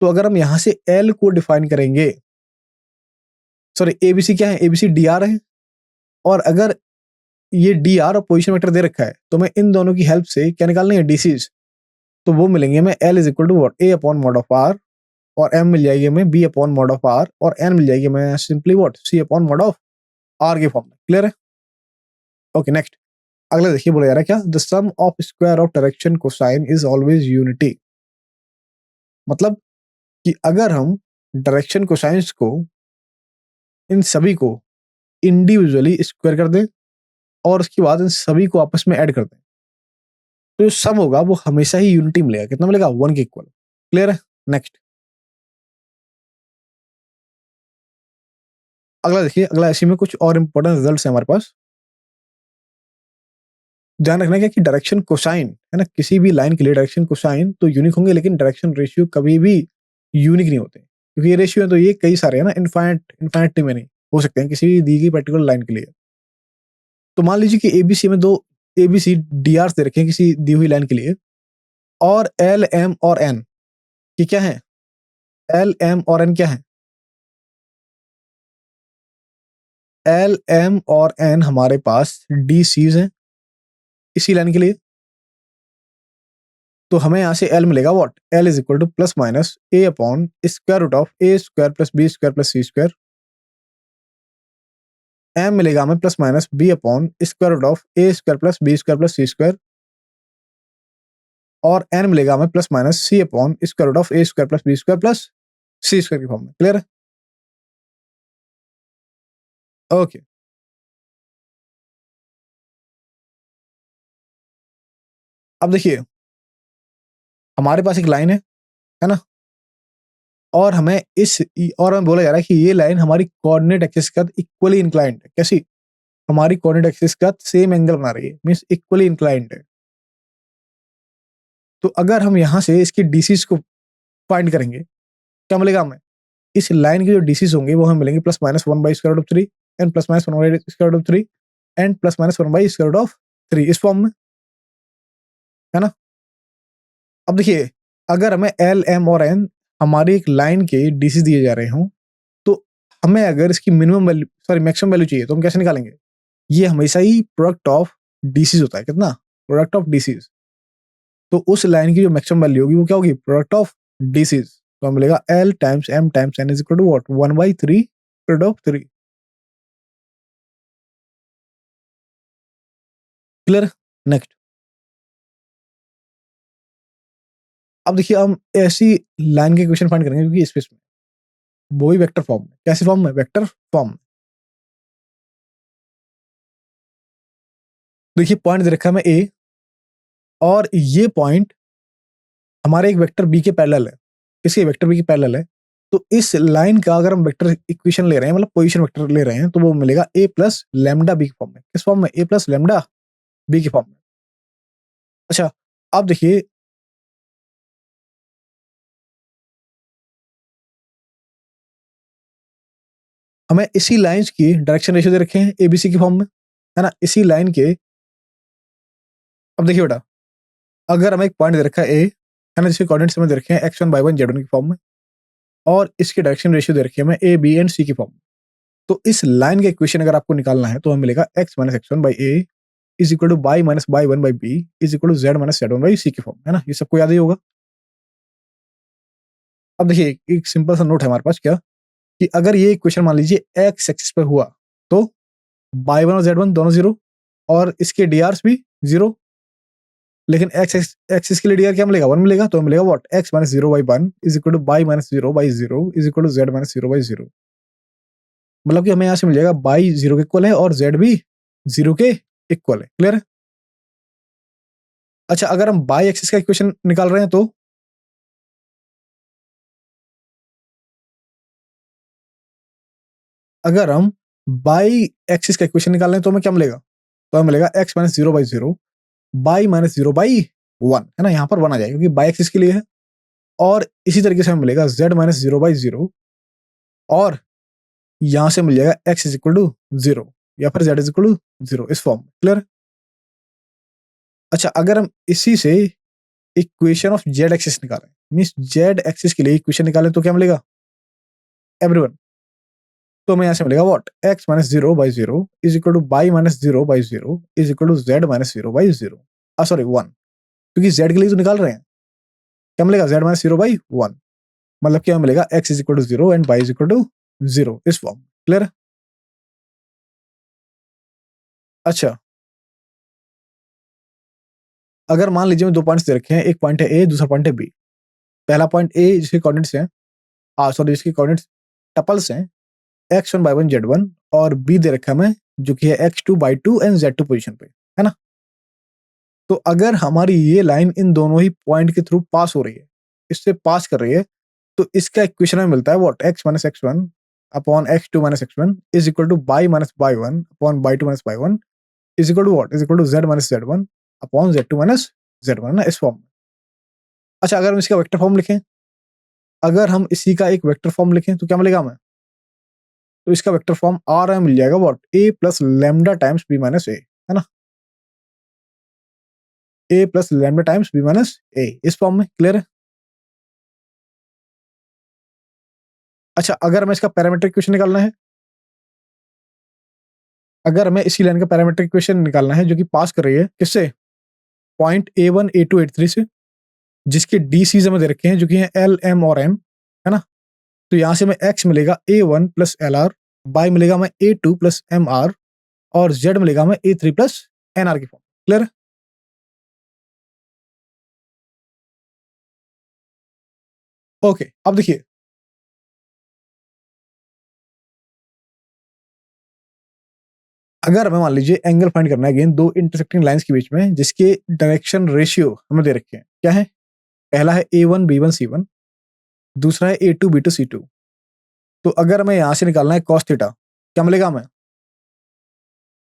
तो अगर हम यहां से एल को डिफाइन करेंगे, सॉरी एबीसी क्या है? एबीसी डी आर है, और अगर ये डी आर और पोजिशन वेक्टर दे रखा है तो मैं इन दोनों की हेल्प से क्या निकालनी है? डीसीज। तो वो मिलेंगे हमें l is equal to what? A upon mod of r, और एम मिल जाएगी हमें b upon mod of r, और एन मिल जाएगी हमें simply what? C upon mod of r के फॉर्म में। क्लियर है? ओके नेक्स्ट अगला देखिए बोला जा रहा है क्या? The sum of square of direction cosine is always unity. मतलब कि अगर हम डायरेक्शन कोसाइंस को इन सभी को इंडिविजुअली स्क्वायर कर दें और उसके बाद इन सभी को आपस में ऐड कर दें तो जो सम होगा वो हमेशा ही यूनिटी मिलेगा। कितना मिलेगा? 1 के इक्वल। क्लियर है? नेक्स्ट अगला देखिए, अगला ऐसे में कुछ और इंपॉर्टेंट रिजल्ट्स हैं हमारे पास। ध्यान रखना क्या कि डायरेक्शन कोसाइन है ना, किसी भी लाइन के लिए डायरेक्शन कोसाइन तो यूनिक होंगे, लेकिन डायरेक्शन रेशियो कभी भी यूनिक नहीं होते, क्योंकि ये रेशियो है तो ये कई सारे है ना, इनफाइनिटी में नहीं हो सकते हैं किसी भी दी गई पर्टिकुलर लाइन के लिए। तो मान लीजिए कि एबीसी में दो एबीसी डी आर दे रखे हैं किसी दी हुई लाइन के लिए, और एल एम और एन की क्या है? एल एम और एन क्या है? एल एम और एन हमारे पास डी सीज हैं इसी लाइन के लिए। तो हमें यहां से एल मिलेगा what? L is equal to plus minus a upon square root of a square plus B square plus C square. M मिलेगा हमें plus minus b upon square root of a square plus B square plus C square, और n मिलेगा हमें plus minus c upon square root of a square plus B square plus C square की form में। Clear है? Okay अब देखिए हमारे पास एक लाइन है ना, और हमें और हमें बोला जा रहा है कि ये लाइन हमारी कोऑर्डिनेट एक्सिस के साथ इक्वली इंक्लाइंड है। कैसी? हमारी कोऑर्डिनेट एक्सिस के साथ सेम एंगल बना रही है, मींस इक्वली इंक्लाइंड है। तो अगर हम यहाँ से इसके डीसीज को फाइंड करेंगे, क्या मिलेगा हमें? इस लाइन के जो डीसीज होंगे वो हमें मिलेंगे plus minus 1 by square root of 3 and plus minus 1 by square root of 3 and plus minus 1 by square root of 3, इस फॉर्म में, है ना? अब देखिए, अगर हमें एल, एम और एन हमारी एक लाइन के डीसीज दिए जा रहे हों, तो हमें अगर इसकी minimum value, sorry maximum value चाहिए, तो हम कैसे निकालेंगे? ये हमेशा ही प्रोडक्ट ऑफ डीसीज होता है। कितना? Product of DCs. तो उस लाइन की जो मैक्सिमम वैल्यू होगी वो क्या होगी? Product of DCs. तो हमें मिलेगा l times m times n is equal to what? 1/3 product of 3। Clear? Next. अब देखिए, हम ऐसी लाइन के इक्वेशन फाइंड करेंगे क्योंकि स्पेस में, वो भी वेक्टर फॉर्म में। कैसे फॉर्म में? वेक्टर फॉर्म में। देखिए, पॉइंट दे रखा है हमें ए, और ये पॉइंट हमारे एक वेक्टर बी के पैरेलल है। किसके? वेक्टर बी के पैरेलल है। तो इस लाइन का अगर हम वेक्टर इक्वेशन ले रहे हैं, मतलब पोजीशन वेक्टर ले रहे हैं, तो वो मिलेगा ए प्लस लैम्डा बी के फॉर्म में। किस फॉर्म में? ए प्लस लैम्डा बी के फॉर्म में। अच्छा, अब देखिए, हमें इसी लाइंस की डायरेक्शन रेशियो दे रखे हैं एबीसी की फॉर्म में, है ना? इसी लाइन के, अब देखिए बेटा, अगर हमें एक पॉइंट दे रखा है ए, है ना, जिसके कोऑर्डिनेट्स हमें दे रखे हैं x1 y1 z1 की फॉर्म में, और इसकी डायरेक्शन रेशियो दे रखी है हमें ए बी एंड सी की फॉर्म में। तो इस लाइन का इक्वेशन अगर आपको निकालना है तो हमें मिलेगा x minus x one by A is equal to by minus by one by B is equal to Z minus Z one by C की फॉर्म, है ना? ये सबको याद ही होगा। अब देखिए, एक सिंपल सा नोट है हमारे पास, क्या कि अगर ये इक्वेशन मान लीजिए एक्स एक्सिस पे हुआ, तो बाई वन और जेड वन दोनों जीरो, और इसके डीआरस भी जीरो। लेकिन एक्स एक्सिस के लिए डीआर क्या मिलेगा? 1 मिलेगा। तो मिलेगा what? X minus zero by one is equal to by minus zero by zero is equal to Z minus zero by zero. मतलब कि हमें यहाँ से मिल जाएगा बाई जीरो के इक्वल है और जेड भी जीरो के इक्वल है। क्लियर है? अच्छा, अगर हम बाई एक्सिस का इक्वेशन निकाल रहे हैं तो अगर हम बाई एक्सिस का इक्वेशन निकाल रहे हैं तो हमें क्या मिलेगा? तो हमें मिलेगा x minus zero by zero by minus zero by one, है ना? यहाँ पर वन आ जाएगा क्योंकि बाई एक्सिस के लिए है। और इसी तरीके से हमें मिलेगा z minus zero by zero, और यहां से मिल जाएगा x is equal to zero, या फिर z is equal to zero, इस फॉर्म में। क्लियर? अच्छा, अगर हम इसी से इक्वेशन ऑफ जेड एक्सिस निकालें, मीन्स जेड एक्सिस के लिए इक्वेशन निकालें, तो क्या मिलेगा एवरीवन? तो हमें यहाँ से मिलेगा what? X minus zero by zero is equal to by minus zero by zero is equal to Z minus zero by zero, sorry one, क्योंकि जेड के लिए तो निकाल रहे हैं। क्या मिलेगा? Z minus zero by one, मतलब क्या मिलेगा? X is equal to zero and y is equal to zero, इस फॉर्म। क्लियर? अच्छा, अगर मान लीजिए मैं दो पॉइंट्स दे रखे हैं, एक पॉइंट है ए, दूसरा पॉइंट है बी। पहला पॉइंट ए जिसके कोऑर्डिनेट्स हैं, सॉरी, जिसके कोऑर्डिनेट्स टपल्स हैं x1 y1 z1, और बी दे रखा है हमें जो कि है x2 y2 and z2 position पे, है ना? तो अगर हमारी ये लाइन इन दोनों ही पॉइंट के थ्रू पास हो रही है, इससे पास कर रही है, तो इसका इक्वेशन हमें मिलता है what? x minus x one upon x2 minus x one is equal to by minus by one upon y two minus by one is equal to what? Is equal to z minus Z one upon z2 minus Z one, ना, इस form में। अच्छा, अगर हम इसका vector form लिखें, अगर हम इसी का एक वेक्टर फॉर्म लिखें तो क्या मिलेगा हमें? तो इसका वेक्टर फॉर्म आर हमें मिल जाएगा what? A plus lambda times B minus A, है ना? A plus lambda times B minus A, इस फॉर्म में। क्लियर है? अच्छा, अगर हमें इसका पैरामीट्रिक इक्वेशन निकालना है, अगर हमें इसी लाइन का पैरामीट्रिक इक्वेशन निकालना है जो कि पास कर रही है किससे? पॉइंट A1 A2 A3 से, जिसके डी सीज हमें दे रखे हैं जो कि है एल एम और एम, है ना? तो यहां से हमें एक्स मिलेगा A1 plus L R, by मिलेगा हमें A2 प्लस एम आर, और जेड मिलेगा हमें A3 प्लस एन आर की फॉर्म। क्लियर? ओके, अब देखिए, अगर हमें मान लीजिए एंगल फाइंड करना है अगेन दो इंटरसेक्टिंग लाइंस के बीच में, जिसके डायरेक्शन रेशियो हमें दे रखे हैं, क्या है? पहला है A1 B1 C1, दूसरा है A2 B2 C2। तो अगर हमें यहां से निकालना है कॉस थीटा, क्या मिलेगा हमें?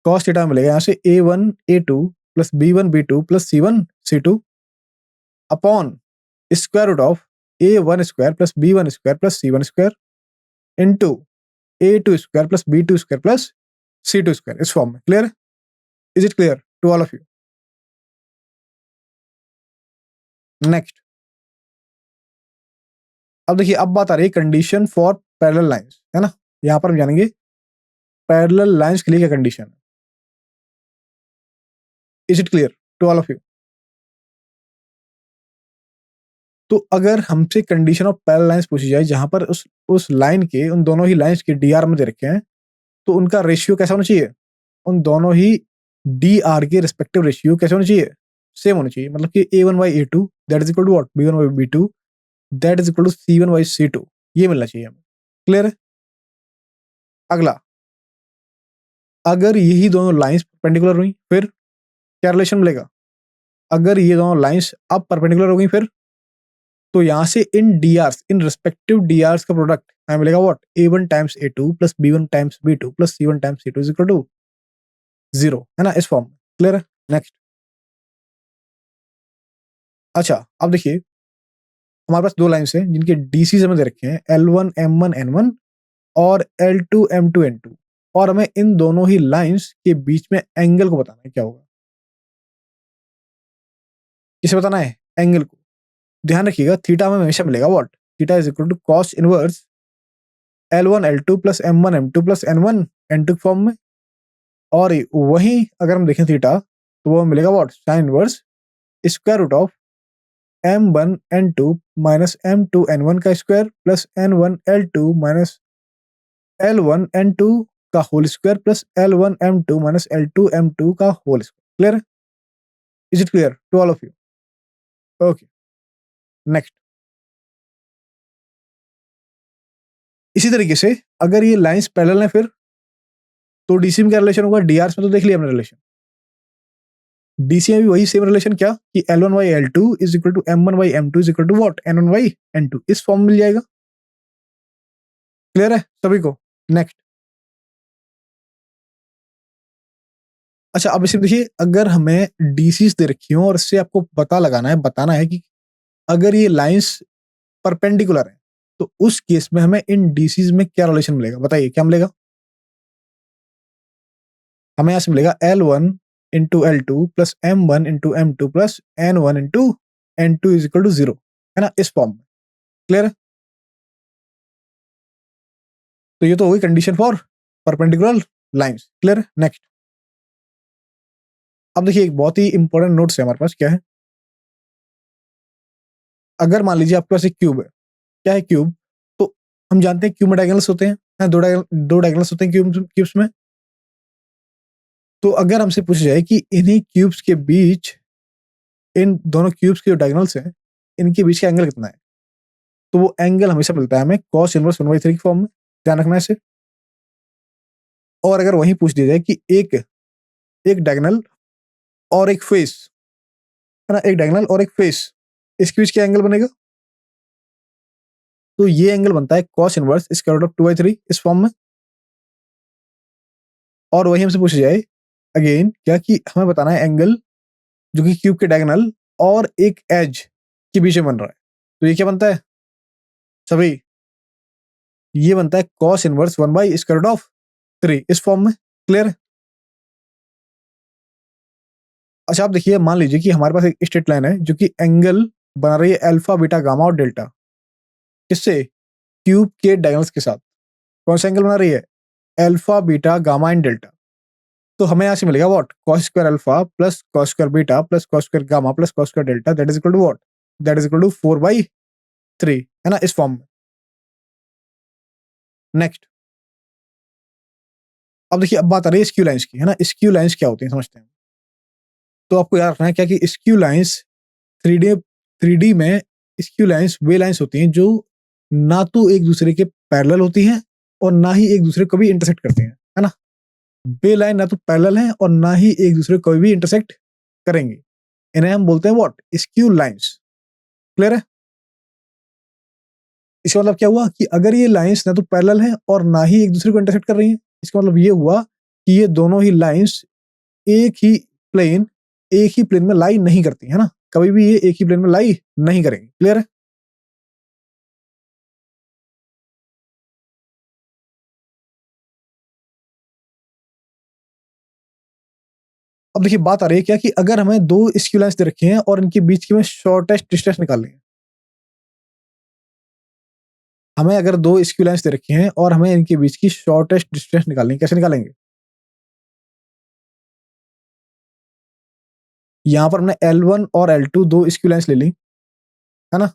कॉस थीटा मिलेगा यहाँ से A1 A2 plus B1 B2 plus C1 C2 upon square root of a1 square plus b1 square plus c1 square into a2 square plus b2 square plus c2 square, इस form में। Clear? Is it clear to all of you? Next, अब देखिए, अब बात आ रही है condition for parallel lines, है ना। यहां पर हम जानेंगे पैरेलल लाइंस के लिए क्या कंडीशन है। Is it clear to all of you? तो अगर हमसे कंडीशन ऑफ पैरेलल लाइंस पूछी जाए जहां पर उस लाइन के, उन दोनों ही लाइंस के डी आर में दे रखे हैं, तो उनका रेशियो कैसा होना चाहिए? उन दोनों ही डी आर के रिस्पेक्टिव रेशियो कैसे होना चाहिए? सेम होना चाहिए। मतलब कि a1 by a2 that is equal to what, b1 by b2 that is equal to c1 by c2, ये मिलना चाहिए हमें। क्लियर है? अगला, अगर यही दोनों लाइंस परपेंडिकुलर हुई फिर क्या रिलेशन मिलेगा? अगर ये दोनों लाइंस अब परपेंडिकुलर हो गई फिर, तो यहां से इन डीआर्स, इन रिस्पेक्टिव डीआर्स का प्रोडक्ट हमें मिलेगा what, a1 times a2 plus b1 times b2 plus c1 times c2 is equal to 0, है ना, इस फॉर्म में। क्लियर है? नेक्स्ट, अच्छा अब देखिए, हमारे पास दो लाइंस हैं जिनके डीसी हमें दे रखे हैं L1 M1 N1 और L2 M2 N2, और हमें इन दोनों ही लाइंस के बीच में एंगल को बताना है। क्या होगा? किसे बताना है? एंगल को। ध्यान रखिएगा, थीटा हमें हमेशा मिलेगा what, theta is equal to cos inverse L1 L2 plus M1 M2 plus N1 N2 form में, और वहीं अगर हम देखें थीटा, तो वो मिलेगा what, sine inverse square root of M1 N2 minus M2 N1 का square plus N1 L2 minus L1 N2 का whole square plus L1 M2 minus L2 M2 का whole square. Clear? Is it clear to all of you? Okay, next, इसी तरीके से अगर ये lines parallel हैं फिर, तो डीसी में क्या रिलेशन होगा? डीआर में तो देख लिया हमने रिलेशन, डीसी में भी वही सेम रिलेशन, क्या कि L1 by L2 is equal to M1 by M2 is equal to what, N1 by N2, इस फॉर्म में मिल जाएगा। क्लियर है सभी को? नेक्स्ट, अच्छा अब इसे देखिए, अगर हमें डीसीज दे रखी हो और इससे आपको पता लगाना है, बताना है कि अगर ये लाइंस परपेंडिकुलर है, तो उस केस में हमें इन डीसीज में क्या रिलेशन मिलेगा? बताइए क्या मिलेगा? हमें यहां से मिलेगा L1 into L2 plus M1 into M2 plus N1 into N2 is equal to 0, है ना, इस फॉर्म में। क्लियर है? तो ये तो होगी condition for perpendicular lines. Clear है? नेक्स्ट, अब देखिए, एक बहुत ही इंपॉर्टेंट नोट्स है हमारे पास। क्या है? अगर मान लीजिए आपके पास एक क्यूब है, क्या है क्यूब, तो हम जानते हैं क्यूब में डायगोनल्स होते हैं, दो डायगोनल्स होते हैं क्यूब्स में। तो अगर हमसे पूछा जाए कि इन्हीं क्यूब्स के बीच, इन दोनों क्यूब्स के जो डायगोनल्स हैं, इनके बीच का एंगल कितना है, तो वो एंगल हमेशा मिलता है हमें cos इनवर्स 1/3 की फॉर्म में। ध्यान रखना है इसे। और अगर वही पूछ दिया जाए कि एक एक डायगोनल और एक फेस, है ना, एक डायगोनल और एक फेस, इसके बीच क्या एंगल बनेगा, तो ये एंगल बनता है cos inverse square root of 2/3 इस फॉर्म में। और वही हमसे पूछा जाए अगेन क्या, कि हमें बताना है एंगल जो कि क्यूब के डायगोनल और एक एज के बीच में बन रहा है, तो ये क्या बनता है सभी? ये बनता है cos inverse 1 by square root of 3 इस फॉर्म में। क्लियर? अच्छा आप देखिए, मान लीजिए कि हमारे पास एक स्ट्रेट लाइन है जो कि एंगल बना रही है अल्फा बीटा गामा और डेल्टा, किससे? क्यूब के डायगोनल्स के साथ। कौन सा एंगल बना रही है? Alpha beta gamma and delta. तो हमें यहाँ से मिलेगा what, cos square alpha plus cos square beta plus cos square gamma plus cos square delta that is equal to what, that is equal to 4/3, है ना, इस फॉर्म में। Next, अब देखिए, अब बात आ रही है स्क्यू लाइंस की, है ना। स्क्यू लाइंस क्या होती हैं समझते हैं। तो आपको याद रखना है क्या, कि स्क्यू लाइंस 3D में स्क्यू लाइंस वे लाइंस होती हैं जो ना तो एक दूसरे के पैरेलल होती हैं और ना ही एक दूसरे को भी इंटरसेक्ट करती हैं, है ना। वे लाइन ना तो पैरेलल हैं और ना ही एक दूसरे को भी इंटरसेक्ट करेंगे, इन्हें हम बोलते हैं व्हाट, स्क्यू लाइंस। क्लियर है? इसका मतलब क्या हुआ कि अगर ये लाइंस ना तो पैरेलल हैं और ना ही एक दूसरे को इंटरसेक्ट कर रही हैं, इसका मतलब ये हुआ कि ये दोनों ही लाइंस एक ही प्लेन में लाई नहीं करती, है ना। कभी भी ये एक ही प्लेन में लाई नहीं करेंगे। क्लियर है? अब देखिए बात आ रही है क्या कि अगर हमें दो स्क्यू लाइंस दे रखी हैं और इनके बीच की में शॉर्टेस्ट डिस्टेंस निकालनी है, हमें अगर दो स्क्यू लाइंस दे रखी हैं और हमें इनके बीच की शॉर्टेस्ट डिस्टेंस निकालनी है, कैसे निकालेंगे? यहां पर हमने L1 और L2 दो स्क्यू लाइंस ले ली, है ना?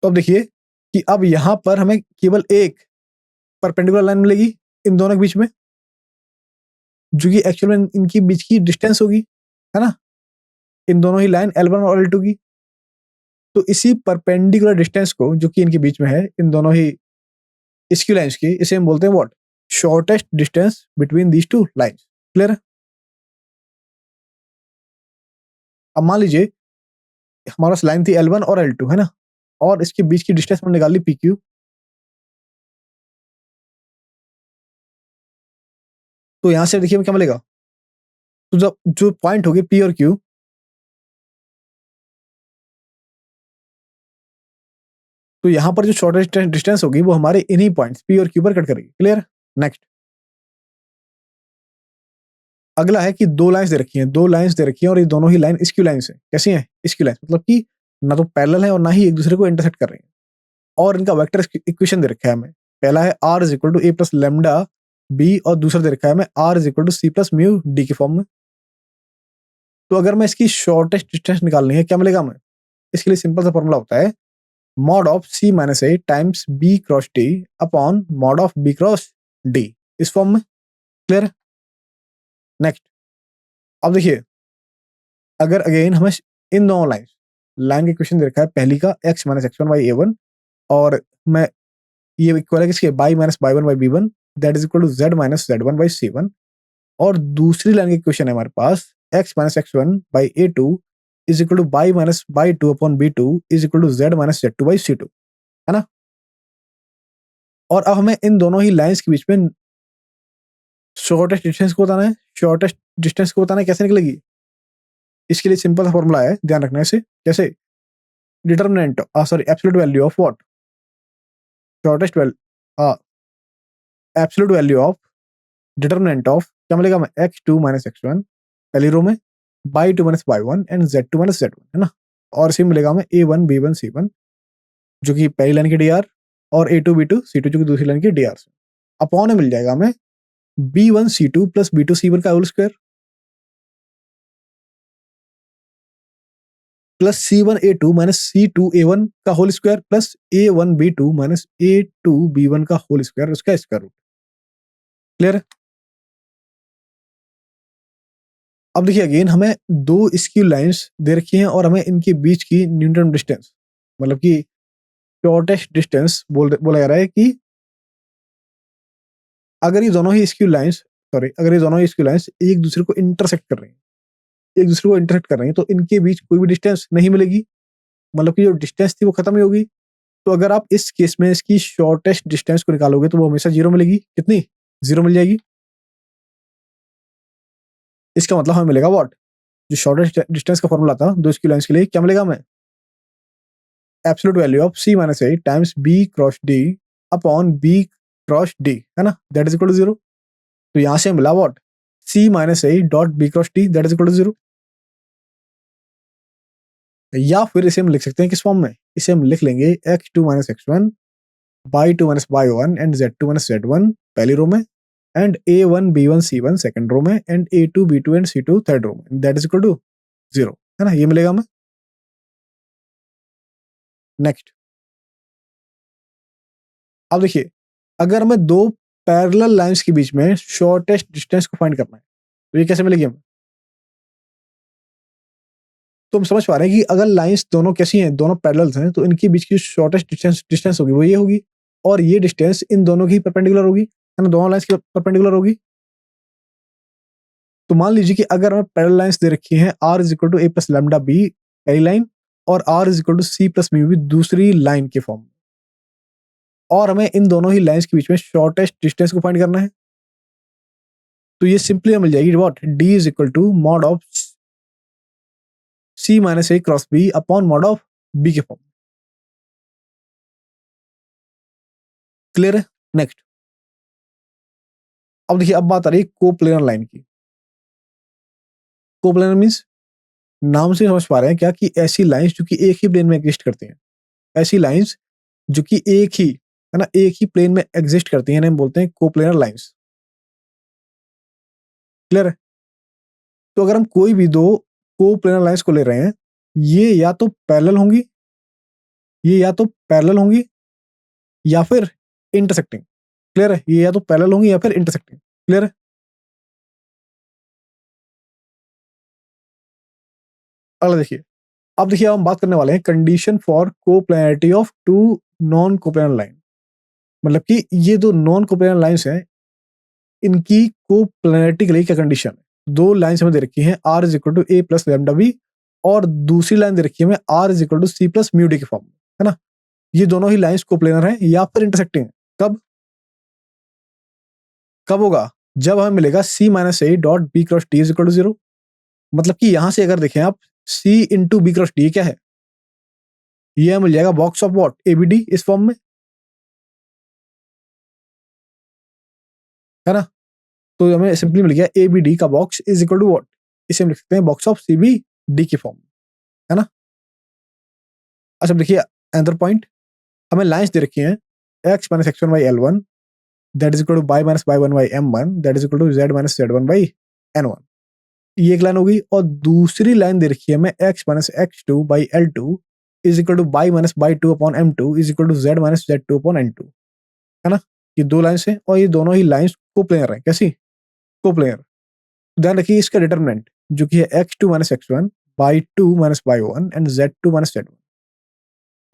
तो अब देखिए कि अब यहां पर हमें केवल एक परपेंडिकुलर लाइन मिलेगी इन दोनों के बीच में, जो कि एक्चुअल में इनकी बीच की डिस्टेंस होगी, है ना? इन दोनों ही लाइन L1 और L2 की। तो इसी परपेंडिकुलर डिस्टेंस को जो कि इनके बीच में है, इन दोनों ही स्क्यू लाइंस की, इसे हम बोलते हैं what? Shortest distance between these two lines. Clear है? अब मान लीजिए हमारा लाइन थी L1 और L2, है ना? और इसके बीच की डिस्टेंस हमने निकाल ली PQ। तो यहां से देखिए क्या मिलेगा? तो जब जो पॉइंट होगी P और Q, तो यहां पर जो शॉर्टेस्ट डिस्टेंस होगी वो हमारे इन्हीं पॉइंट्स P और Q पर कट करेगी। क्लियर? नेक्स्ट अगला है कि दो लाइंस दे रखी हैं, दो लाइंस दे रखी हैं और ये दोनों ही लाइन स्क्यू लाइंस है। कैसी हैं? स्क्यू लाइंस, मतलब कि ना तो पैरेलल है और ना ही एक दूसरे को इंटरसेक्ट कर रही हैं। और इनका वेक्टर इक्वेशन दे रखा है हमें। पहला है r is equal to a plus lambda B और दूसरा दे रखा है हमें r is equal to C plus mu D के फॉर्म में। तो अगर मैं इसकी शॉर्टेस्ट डिस्टेंस निकालनी है, क्या मिलेगा हमें? इसके लिए सिंपल सा फॉर्मूला होता है mod of C minus A times B cross D upon mod of B cross D, इस फॉर्म में। क्लियर? नेक्स्ट अब देखिए अगर अगेन हमें इन दोनों लाइन के क्वेश्चन दे रखा है, पहली का x minus x one by A one और मैं ये इक्वल है किसके? By minus by one by B one that is equal to Z minus Z one by C one. और दूसरी लाइन के क्वेश्चन है हमारे पास x minus x one by A two is equal to by minus by two upon B two is equal to Z minus Z two by C two, है ना? और अब हमें इन दोनों ही लाइंस के बीच में शॉर्टेस्ट डिस्टेंस को बताना है। शॉर्टेस्ट डिस्टेंस को बताना है, कैसे निकलेगी? इसके लिए सिंपल सा फॉर्मूला है, ध्यान रखना है इसे। कैसे? Determinant sorry absolute value of what? Shortest value absolute value of determinant of क्या मिलेगा हमें? x2 माइनस एक्स वन पहली रो में by two minus by one and z2 minus Z one, है ना? और इसी में मिलेगा हमें a1 b1 c1 जो कि पहली लाइन की dr और a2 b2 c2 जो कि दूसरी लाइन की dr से अपॉन में मिल जाएगा हमें b1 c2 plus b2 c1 का whole square plus c1 a2 minus c2 a1 का whole square plus a1 b2 minus a2 b1 का होल स्क्वायर, उसका स्क्वायर रूट। क्लियर है? अब देखिए अगेन हमें दो स्क्यू लाइंस दे रखी हैं और हमें इनके बीच की न्यूनतम डिस्टेंस मतलब कि शॉर्टेस्ट डिस्टेंस बोला जा रहा है कि अगर ये दोनों ही स्क्यू लाइंस अगर ये दोनों ही स्क्यू लाइंस एक दूसरे को इंटरसेक्ट कर रही हैं, एक दूसरे को इंटरसेक्ट कर रही हैं, तो इनके बीच कोई भी डिस्टेंस नहीं मिलेगी, मतलब कि जो डिस्टेंस थी वो खत्म ही होगी। तो अगर आप इस केस में इसकी शॉर्टेस्ट डिस्टेंस को निकालोगे तो वो हमेशा जीरो मिलेगी। कितनी? जीरो मिल जाएगी। इसका मतलब हमें मिलेगा व्हाट? जो शॉर्टेस्ट डिस्टेंस का फॉर्मूला था दो स्क्यू लाइंस के लिए, क्या मिलेगा हमें? Absolute value of c minus A times b cross d upon b cross d, है ना? That is equal to zero. तो यहां से मिला what? c minus A dot b cross d that is equal to zero. या फिर इसे हम लिख सकते हैं किस फॉर्म में? इसे हम लिख लेंगे x2 minus x one by two minus by one and z2 minus Z one पहली रो में and a1 b1 c1 second row में and a2 b2 and c2 third row में that is equal to zero, है ना? ये मिलेगा हमें। Next अब देखिए अगर हमें दो पैरेलल लाइंस के बीच में शॉर्टेस्ट डिस्टेंस को फाइंड करना है तो ये कैसे मिलेगी हमें? तो हम समझ पा रहे हैं कि अगर लाइंस दोनों कैसी हैं, दोनों पैरेलल्स हैं, तो इनके बीच की शॉर्टेस्ट डिस्टेंस होगी वो ये होगी और ये डिस्टेंस इन दोनों की परपेंडिकुलर होगी, है ना? दोनों लाइंस की परपेंडिकुलर होगी। तो मान लीजिए कि अगर हमें पैरेलल लाइंस दे रखी हैं r is equal to a plus lambda B पहली लाइन और r is equal to C plus mu B दूसरी लाइन के फॉर्म में, और हमें इन दोनों ही लाइंस के बीच में शॉर्टेस्ट डिस्टेंस को फाइंड करना है, तो ये सिंपली मिल जाएगी what? d is equal to mod of C minus A cross B upon mod of B के फॉर्म। क्लियर है? नेक्स्ट, अब देखिए अब बात आ रही है कोप्लेनर लाइन की। कोप्लेनर मीन्स नाम से समझ पा रहे हैं क्या कि ऐसी लाइंस जो कि एक ही प्लेन में एग्जिस्ट करती हैं, ऐसी लाइंस जो कि एक ही है ना एक ही प्लेन में एग्जिस्ट करती हैं, हम बोलते हैं कोप्लेनर लाइंस। क्लियर है? तो अगर हम कोई भी दो कोप्लेनर लाइंस को ले रहे हैं, ये या तो पैरेलल होंगी, ये या तो पैरेलल होंगी या फिर इंटरसेक्टिंग। क्लियर है? ये या तो पैरेलल होंगी या फिर इंटरसेक्टिंग। क्लियर है? अगला देखिए, अब देखिए हम बात करने वाले हैं condition for coplanarity of two non coplanar line. मतलब कि ये दो नॉन कोप्लेनर लाइंस हैं, इनकी कोप्लेनरिटी के लिए क्या कंडीशन है। दो लाइंस हमें दे रखी हैं, R is equal to A plus lambda B, और दूसरी लाइन दे रखी है हमें R is equal to C plus mu D के फॉर्म में, है ना। ये दोनों ही लाइंस कोप्लेनर हैं या फिर इंटरसेक्टिंग। कब कब होगा? जब हमें मिलेगा C minus A dot B cross D is equal to zero. मतलब कि यहां से अगर देखें आप, C into B cross D क्या है, ये मिल जाएगा बॉक्स ऑफ वॉट, एबीडी इस फॉर्म में, है ना। तो हमें सिंपली मिल गया एबीडी का box is equal to what, इसे हम लिख सकते हैं बॉक्स ऑफ सीबी डी की फॉर्म, है ना। अच्छा देखिए अनदर पॉइंट, हमें लाइंस दे रखी हैं x minus x one by L one that is equal to by minus by one by M one that is equal to Z minus Z one by N one. ये एक line होगी, और दूसरी line दे रखी है हमें x minus X two by L two is equal to by minus by two upon M two is equal to Z minus Z two upon N two, है ना। ये दो लाइन्स हैं और ये दोनों ही लाइन्स कोप्लेनर हैं। कैसी? कोप्लेनर। ध्यान रखिए इसका डिटरमिनेंट जो कि है X two minus x one by two minus by one and Z two minus Z one.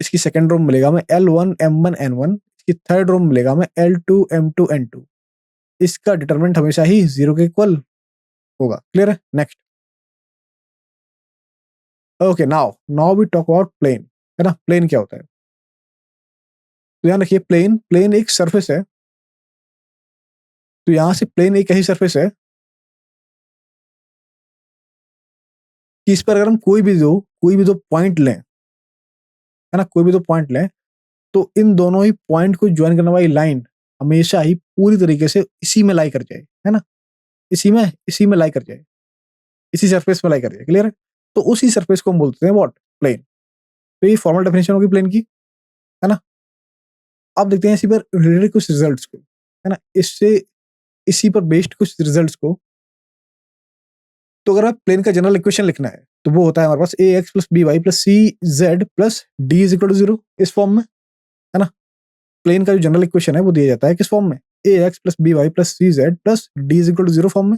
इसकी सेकंड रो में मिलेगा हमें L one M one N one, इसकी थर्ड रो में मिलेगा हमें L two M two N two. इसका determinant हमेशा ही जीरो के इक्वल होगा। क्लियर है? Next, okay now now we talk about plane, है ना। प्लेन क्या होता है? तो ध्यान रखिए प्लेन प्लेन एक सरफेस है। तो यहां से प्लेन एक ऐसी सरफेस है कि इस पर अगर हम कोई भी दो पॉइंट लें, है ना, कोई भी दो पॉइंट लें, तो इन दोनों ही पॉइंट को ज्वाइन करने वाली लाइन हमेशा ही पूरी तरीके से इसी में लाई कर जाए, है ना। इसी में लाई कर जाए, इसी सरफेस में लाई कर जाए। क्लियर है? तो उसी सरफेस को हम बोलते हैं व्हाट, प्लेन। तो ये फॉर्मल डेफिनेशन होगी प्लेन की, है ना। अब देखते हैं इसी पर रिलेटेड कुछ रिजल्ट्स को, है ना, इससे इसी पर बेस्ड कुछ रिजल्ट्स को। तो अगर आप प्लेन का जनरल इक्वेशन लिखना है तो वो होता है हमारे पास A X plus B Y plus C Z plus D is equal to zero, इस फॉर्म में, है ना। प्लेन का जो जनरल इक्वेशन है वो दिया जाता है किस फॉर्म में, A X plus B Y plus C Z plus D is equal to zero form में।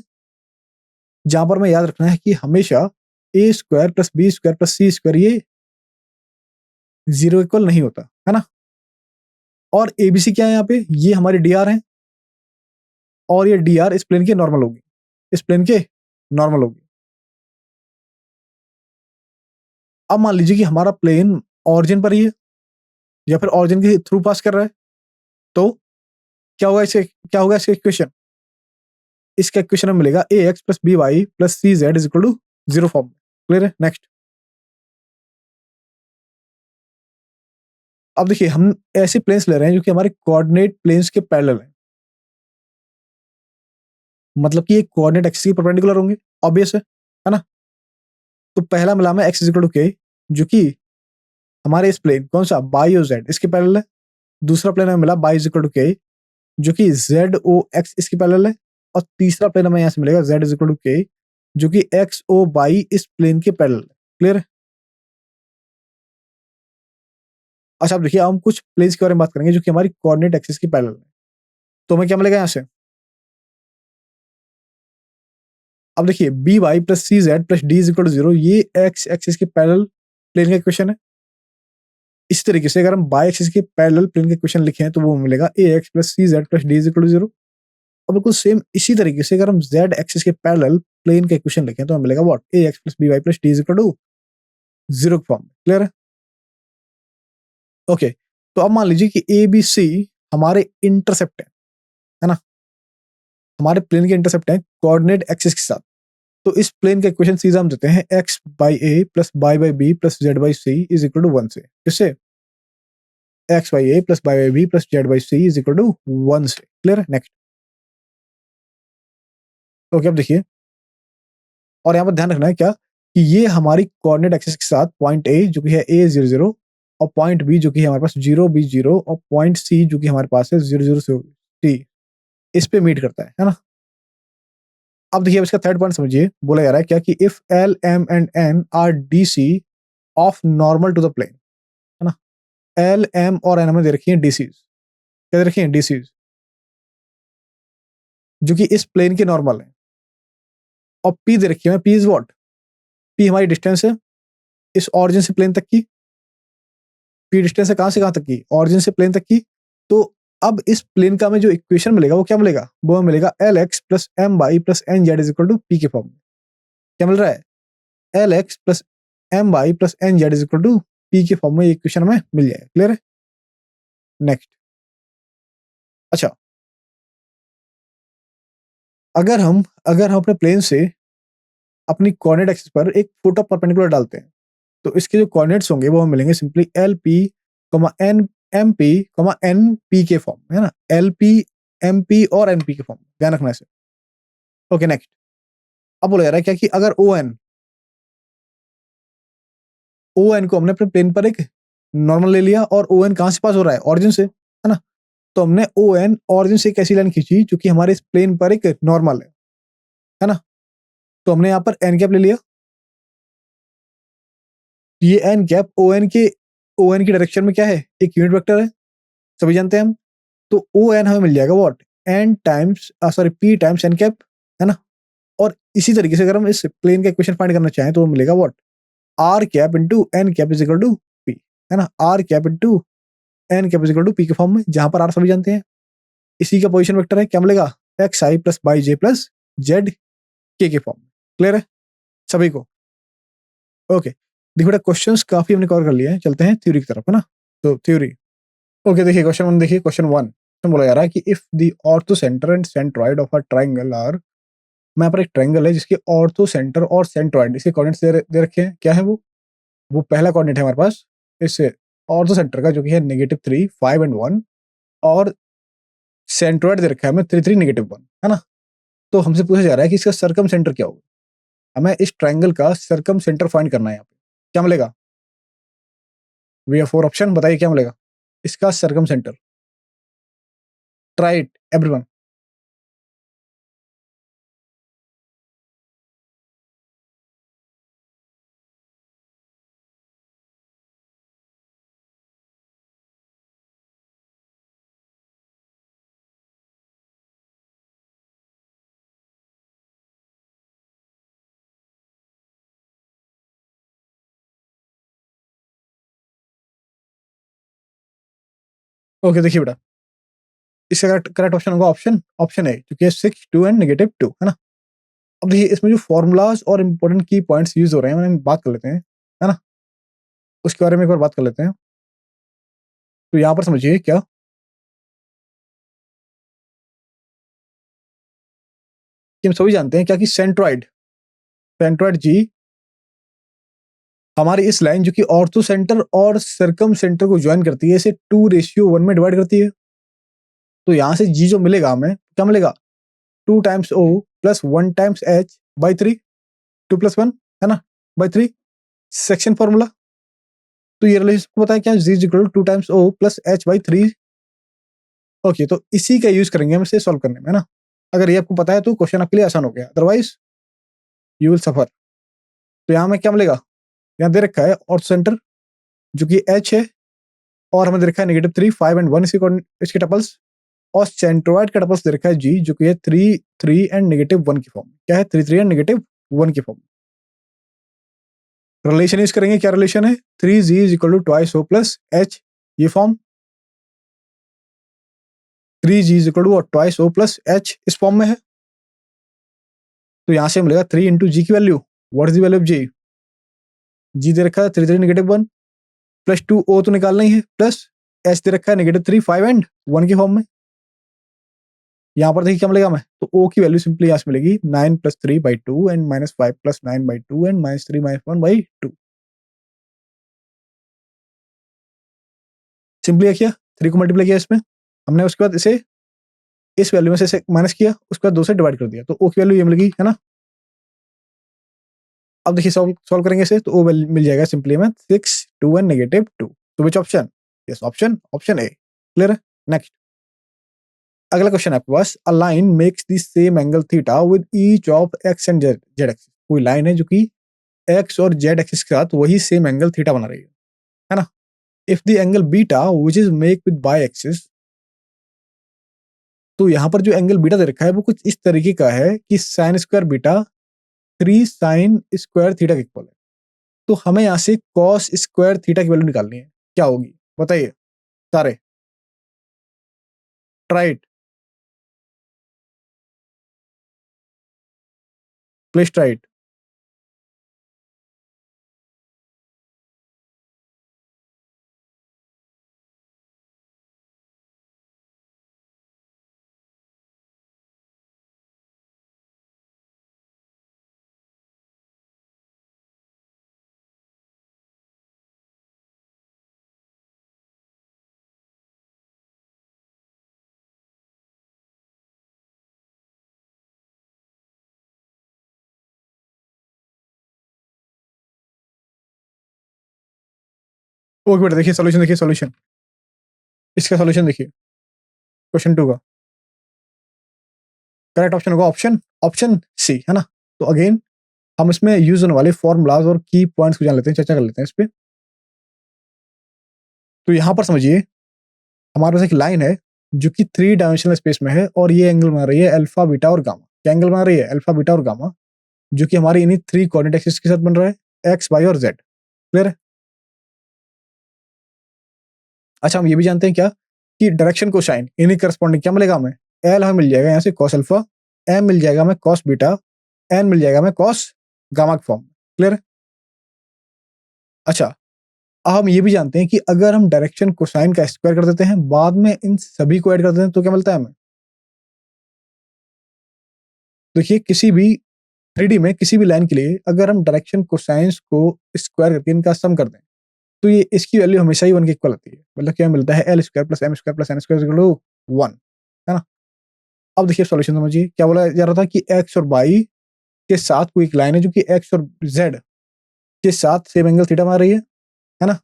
जहां पर हमें याद रखना है कि हमेशा A square plus B square plus C square ये जीरो इक्वल नहीं होता, है ना। और एबीसी क्या है यहाँ पे, ये हमारी डी आर है, और ये डी आर इस प्लेन के नॉर्मल होगी, इस प्लेन के नॉर्मल होगी। अब मान लीजिए कि हमारा प्लेन ऑरिजिन पर ही है या फिर ऑरिजिन के थ्रू पास कर रहा है, तो क्या होगा इसका इक्वेशन, इसका इक्वेशन हमें मिलेगा A X plus B Y plus C Z is equal to zero form. Clear है? नेक्स्ट, अब देखिए हम ऐसे प्लेन्स ले रहे हैं जो कि हमारे कोऑर्डिनेट प्लेन्स के पैरेलल हैं, मतलब कि ये कोऑर्डिनेट एक्सिस के परपेंडिकुलर होंगे, ऑब्वियस है ना। तो पहला मिला हमें एक्स इज इक्वल टू के, जो कि हमारे इस प्लेन कौन सा, बाई और जेड इसके पैरेलल है। दूसरा प्लेन हमें मिला बाई इज इक्वल टू के, जो कि जेड ओ एक्स इसके पैरेलल है। और तीसरा प्लेन हमें यहाँ से मिलेगा जेड इज इक्वल टू के, जो कि एक्स ओ बाई इस प्लेन के पैरेलल है। क्लियर है? अच्छा अब देखिए हम कुछ प्लेन्स के बारे में बात करेंगे जो कि हमारी कोऑर्डिनेट एक्सिस के पैरेलल है। तो हमें क्या मिलेगा यहाँ से, अब देखिए B Y plus C Z plus D is equal to zero, ये एक्स एक्सिस के पैरेलल प्लेन का इक्वेशन है। इस तरीके से अगर हम बाई एक्सिस के पैरेलल प्लेन का इक्वेशन लिखें तो वो मिलेगा A X plus C Z plus D is equal to zero. और बिल्कुल सेम इसी तरीके से अगर हम जेड एक्सिस के पैरेलल प्लेन का इक्वेशन लिखें तो हमें मिलेगा what, A X plus B Y plus D is equal to zero form. Clear है? ओके, तो अब मान लीजिए कि ए बी सी हमारे इंटरसेप्ट है ना, हमारे प्लेन के इंटरसेप्ट है कोऑर्डिनेट एक्सिस के साथ। तो इस प्लेन का इक्वेशन सीधा हम देते हैं x by A plus by by B plus Z by C is equal to 1 से। किससे? x by A plus by by B plus Z by C is equal to 1 से। क्लियर है? Next. Okay, अब देखिए, और यहाँ पर ध्यान रखना है क्या कि ये हमारी कोऑर्डिनेट एक्सिस के साथ पॉइंट ए जो कि है a 0 0 और पॉइंट बी जो कि है हमारे पास 0 b 0 और पॉइंट सी जो कि हमारे पास है 0 0 सी, इस पे मीट करता है ना। अब देखिए, अब इसका थर्ड पॉइंट समझिए। बोला जा रहा है क्या कि if L M and N are D C of normal to the plane, है ना। एल एम और एन हमें दे रखी है डीसीज। क्या दे रखी है? डीसीज, जो कि इस प्लेन के नॉर्मल है। और पी दे रखी है, पी इज व्हाट? पी हमारी डिस्टेंस है इस ऑरिजिन से प्लेन तक की। पी डिस्टेंस है कहां से कहां तक की? ऑरिजिन से प्लेन तक की। तो अब इस प्लेन का हमें जो इक्वेशन मिलेगा वो क्या मिलेगा? वो मिलेगा L X plus M Y plus N Z is equal to P के फॉर्म में। क्या मिल रहा है? L X plus M Y plus N Z is equal to P के फॉर्म में ये इक्वेशन हमें मिल जाएगा। क्लियर है? नेक्स्ट। अच्छा, अगर हम अपने प्लेन से अपनी कोऑर्डिनेट एक्सिस पर एक फुट ऑफ परपेंडिकुलर डालते हैं, तो इसके जो कोऑर्डिनेट्स होंगे वो हमें मिलेंगे simply L P N M P N P के फॉर्म में, है ना। एल पी एम पी और एन पी के फॉर्म में, ध्यान रखना है। Okay, next. अब बोला जा रहा है क्या कि अगर ओ एन को हमने अपने प्लेन पर एक नॉर्मल ले लिया और ओ एन कहां से पास हो रहा है? ऑरिजिन से, है ना। तो हमने ओ एन ऑरिजिन से एक ऐसी लाइन खींची जो कि हमारे इस प्लेन पर एक नॉर्मल है ना। तो हमने यहाँ पर एन कैप ले लिया। ये एन कैप ओ एन की डायरेक्शन में क्या है? एक यूनिट वेक्टर है, सभी जानते हैं हम। तो ओ एन हमें मिल जाएगा what? N times sorry P times N cap, है ना। और इसी तरीके से अगर हम इस प्लेन का इक्वेशन फाइंड करना चाहें तो मिलेगा what? R cap into N cap is equal to P, है ना। R cap into N cap is equal to P के फॉर्म में, जहां पर आर सभी जानते हैं। इसी का पोजीशन वेक्टर है, क्या मिलेगा? X I plus by J plus Z के फॉर्म में। क्लियर है सभी को? ओके, देखिए बेटा, क्वेश्चंस काफी हमने कवर कर लिया है, चलते हैं थ्योरी की तरफ, है ना। तो थ्योरी। ओके, देखिए क्वेश्चन वन, देखिए क्वेश्चन वन में बोला जा रहा है कि if the orthocentre and centroid of a triangle are, मैं पर एक ट्राइंगल है जिसके ऑर्थो सेंटर और सेंट्रॉइड इसके कोऑर्डिनेट्स दे रखे हैं। क्या है वो पहला कोऑर्डिनेट है हमारे पास इससे ऑर्थो सेंटर का, जो कि है -3 5 एंड 1, और सेंट्रॉइड दे रखा है हमें 3 3 -1, है ना। तो हमसे पूछा जा रहा है कि इसका सरकम सेंटर क्या होगा। हमें इस ट्राइंगल का सरकम सेंटर फाइंड करना है। यहाँ पे क्या मिलेगा? वी हैव 4 ऑप्शन, बताइए क्या मिलेगा इसका circumcentre. Try it everyone. Okay, देखिए बेटा, इसका करेक्ट ऑप्शन होगा ऑप्शन ए, क्योंकि 6 2 एंड -2, है ना। अब देखिए इसमें जो फॉर्मूलाज और इंपॉर्टेंट की पॉइंट्स यूज हो रहे हैं हम बात कर लेते हैं, है ना। उसके बारे में एक बार बात कर लेते हैं। तो यहाँ पर समझिए क्या कि हम सभी जानते हैं क्या कि सेंट्रॉइड सेंट्रॉइड जी हमारी इस लाइन जो कि ऑर्थो सेंटर और सरकम सेंटर को ज्वाइन करती है, इसे 2:1 में डिवाइड करती है। तो यहाँ से जी जो मिलेगा हमें, क्या मिलेगा? 2 times O plus 1 times H by 3, 2 + 1, है ना, बाई 3, सेक्शन फॉर्मूला। तो ये रिलेशन पता है क्या? G is equal to 2 times O plus H by 3। Okay, तो इसी का यूज करेंगे हम इसे सॉल्व करने में, है ना। अगर ये आपको पता है तो क्वेश्चन आपके लिए आसान हो गया, अदरवाइज यू विल सफर। तो यहाँ में क्या मिलेगा? यहाँ दे रखा है ऑर्थो सेंटर जो कि एच है, और हमें दे रखा है -3 5 एंड 1 इसके टपल्स, और सेंट्रोइड का टपल्स दे रखा है जी जो कि है 3 3 एंड -1 की फॉर्म। क्या है? 3 3 एंड -1 की फॉर्म। रिलेशन यूज करेंगे, क्या रिलेशन है? 3g is equal to twice O plus H, ये form. 3g is equal to twice O plus H इस फॉर्म में है। तो यहां से मिलेगा 3 इंटू जी की value. What is the value of G? G दे रखा है 3 3 -1 प्लस 2 ओ तो निकालना ही है, प्लस एच दे रखा है -3 5 एंड 1 की फॉर्म में। यहाँ पर देखिए क्या मिलेगा हमें, तो ओ की वैल्यू सिंपली यहाँ से मिलेगी 9 + 3/2 एंड -5 + 9/2 एंड -3 -1/2। सिंपली देखिए 3 को मल्टीप्लाई किया इसमें हमने, उसके बाद इसे इस वैल्यू में से इसे माइनस किया, उसके बाद 2 से डिवाइड कर दिया, तो ओ की वैल्यू ये मिल गई, है ना। अब देखिए सॉल्व सॉल्व करेंगे इसे, तो ओ मिल जाएगा सिंपली हमें 6, 2 एंड -2। तो which option? Yes, option option A. Clear है। नेक्स्ट, अगला क्वेश्चन है आपके पास, a line makes the same angle theta with each of X and Z Z axis. कोई लाइन है जो कि एक्स और जेड एक्सिस के साथ वही सेम एंगल थीटा बना रही है ना। If the angle beta which is make with by axis, तो यहाँ पर जो एंगल बीटा दे रखा है वो कुछ इस तरीके का है कि sign square beta 3 sine square theta के इक्वल है। तो हमें यहाँ से कॉस स्क्वायर थीटा की वैल्यू निकालनी है, क्या होगी बताइए सारे। ट्राइट, प्लीज ट्राइट। ओके बेटा, देखिए सॉल्यूशन, देखिए सॉल्यूशन, इसका सॉल्यूशन देखिए क्वेश्चन 2 का करेक्ट ऑप्शन होगा ऑप्शन ऑप्शन सी, है ना। तो अगेन हम इसमें यूज होने वाले फॉर्मुलाज और की पॉइंट्स को जान लेते हैं, चर्चा कर लेते हैं इस पे। तो यहाँ पर समझिए हमारे पास एक लाइन है जो कि 3 डायमेंशनल स्पेस में है, और ये एंगल बना रही है अल्फा बीटा और गामा। क्या एंगल बना रही है? अल्फा बीटा और गामा, जो कि हमारी इन्हीं 3 कोऑर्डिनेट एक्सिस के साथ बन रहा है, एक्स वाई और जेड। क्लियर है। अच्छा, हम ये भी जानते हैं क्या कि डायरेक्शन को साइन इन्हीं करस्पॉन्डिंग क्या मिलेगा हमें, एल हमें मिल जाएगा यहाँ से कॉस अल्फा, एम मिल जाएगा हमें कॉस बीटा, एन मिल जाएगा हमें कॉस गामा के फॉर्म। क्लियर है। अच्छा, अब हम ये भी जानते हैं कि अगर हम डायरेक्शन कोसाइन का स्क्वायर कर देते हैं, बाद में इन सभी को ऐड कर देते हैं, तो क्या मिलता है हमें। देखिए किसी भी 3D में किसी भी लाइन के लिए अगर हम डायरेक्शन कोसाइंस को स्क्वायर करके इनका सम कर दें, तो ये इसकी वैल्यू हमेशा ही 1 के इक्वल आती है। मतलब क्या मिलता है, L square plus M square plus N square equal to 1, है ना। अब देखिए सॉल्यूशन समझिए, क्या बोला जा रहा था कि एक्स और वाई के साथ कोई एक लाइन है जो कि एक्स और जेड के साथ सेम एंगल थीटा बना रही है ना।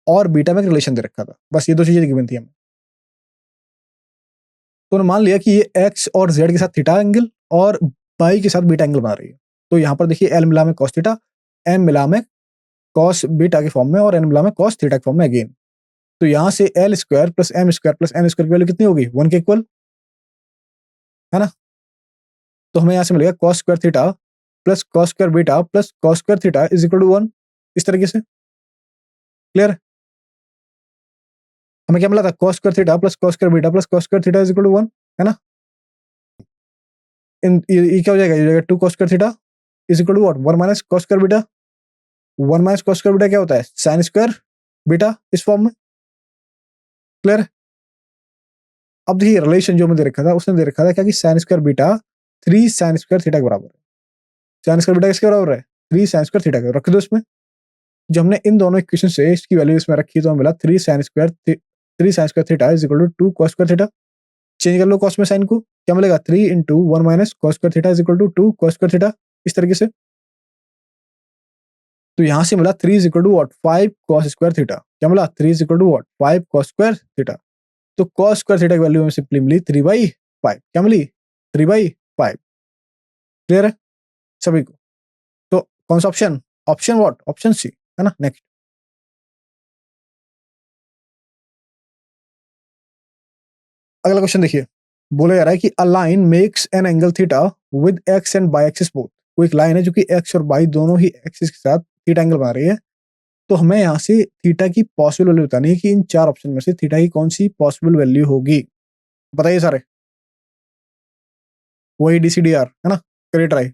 और बीटा में एक रिलेशन दे रखा था, बस ये 2 चीजें गिवन थी हमें। तो उन्होंने मान लिया कि ये एक्स और जेड के साथ थीटा एंगल और वाई के साथ बीटा एंगल बना रही है। तो यहाँ पर देखिए एल मिला में कॉस थीटा, एम मिला में कॉस बीटा के फॉर्म में, और एन मिला में कॉस थीटा के फॉर्म में अगेन। तो यहाँ से L square plus M square plus N square की वैल्यू कितनी होगी, 1 के इक्वल, है ना। तो हमें यहाँ से मिलेगा cos square theta plus cos square beta plus cos square theta is equal to 1, इस तरीके से। क्लियर। हमें क्या मिला था, cos square theta plus cos square beta plus cos square theta is equal to 1, है ना। ये क्या हो जाएगा, ये हो जाएगा 2 cos square theta is equal to what, 1 minus cos square beta. 1 minus cos square beta क्या होता है, साइन स्क्वायर बीटा, इस फॉर्म में। क्लियर। अब देखिए रिलेशन जो मैं दे रखा था, उसने दे रखा था क्या कि sign square beta 3 sine square theta के बराबर है। साइन स्क्वायर बीटा किसके बराबर है, 3 साइन स्क्वायर थीटा के। रख दो इसमें, जो हमने इन दोनों इक्वेशन से इसकी वैल्यू इसमें रखी तो हमें मिला 3 sine square theta is equal to 2 cos square theta. Change कर लो कॉस में साइन को, क्या मिलेगा, 3 into 1 minus cos square theta is equal to 2 cos square theta, इस तरीके से। तो यहां से मिला 3 is equal to what, 5 cos square theta. क्या मिला, 3 is equal to what, 5 cos square theta. तो कॉस स्क्वायर थीटा की वैल्यू हमें सिंपली मिली 3/5। क्या मिली, 3/5। क्लियर है सभी को। तो कौन सा option, option what, option C, है ना। नेक्स्ट, अगला क्वेश्चन देखिए, बोला जा रहा है कि अ line makes an angle theta with x and by axis both. कोई एक लाइन है जो कि एक्स और बाई दोनों ही एक्सिस के साथ थीटा एंगल बना रही है। तो हमें यहाँ से थीटा की पॉसिबल वैल्यू बतानी है कि इन 4 ऑप्शन में से थीटा की कौन सी पॉसिबल वैल्यू होगी। बताइए सारे, वही DCDR, है ना। करिए ट्राई।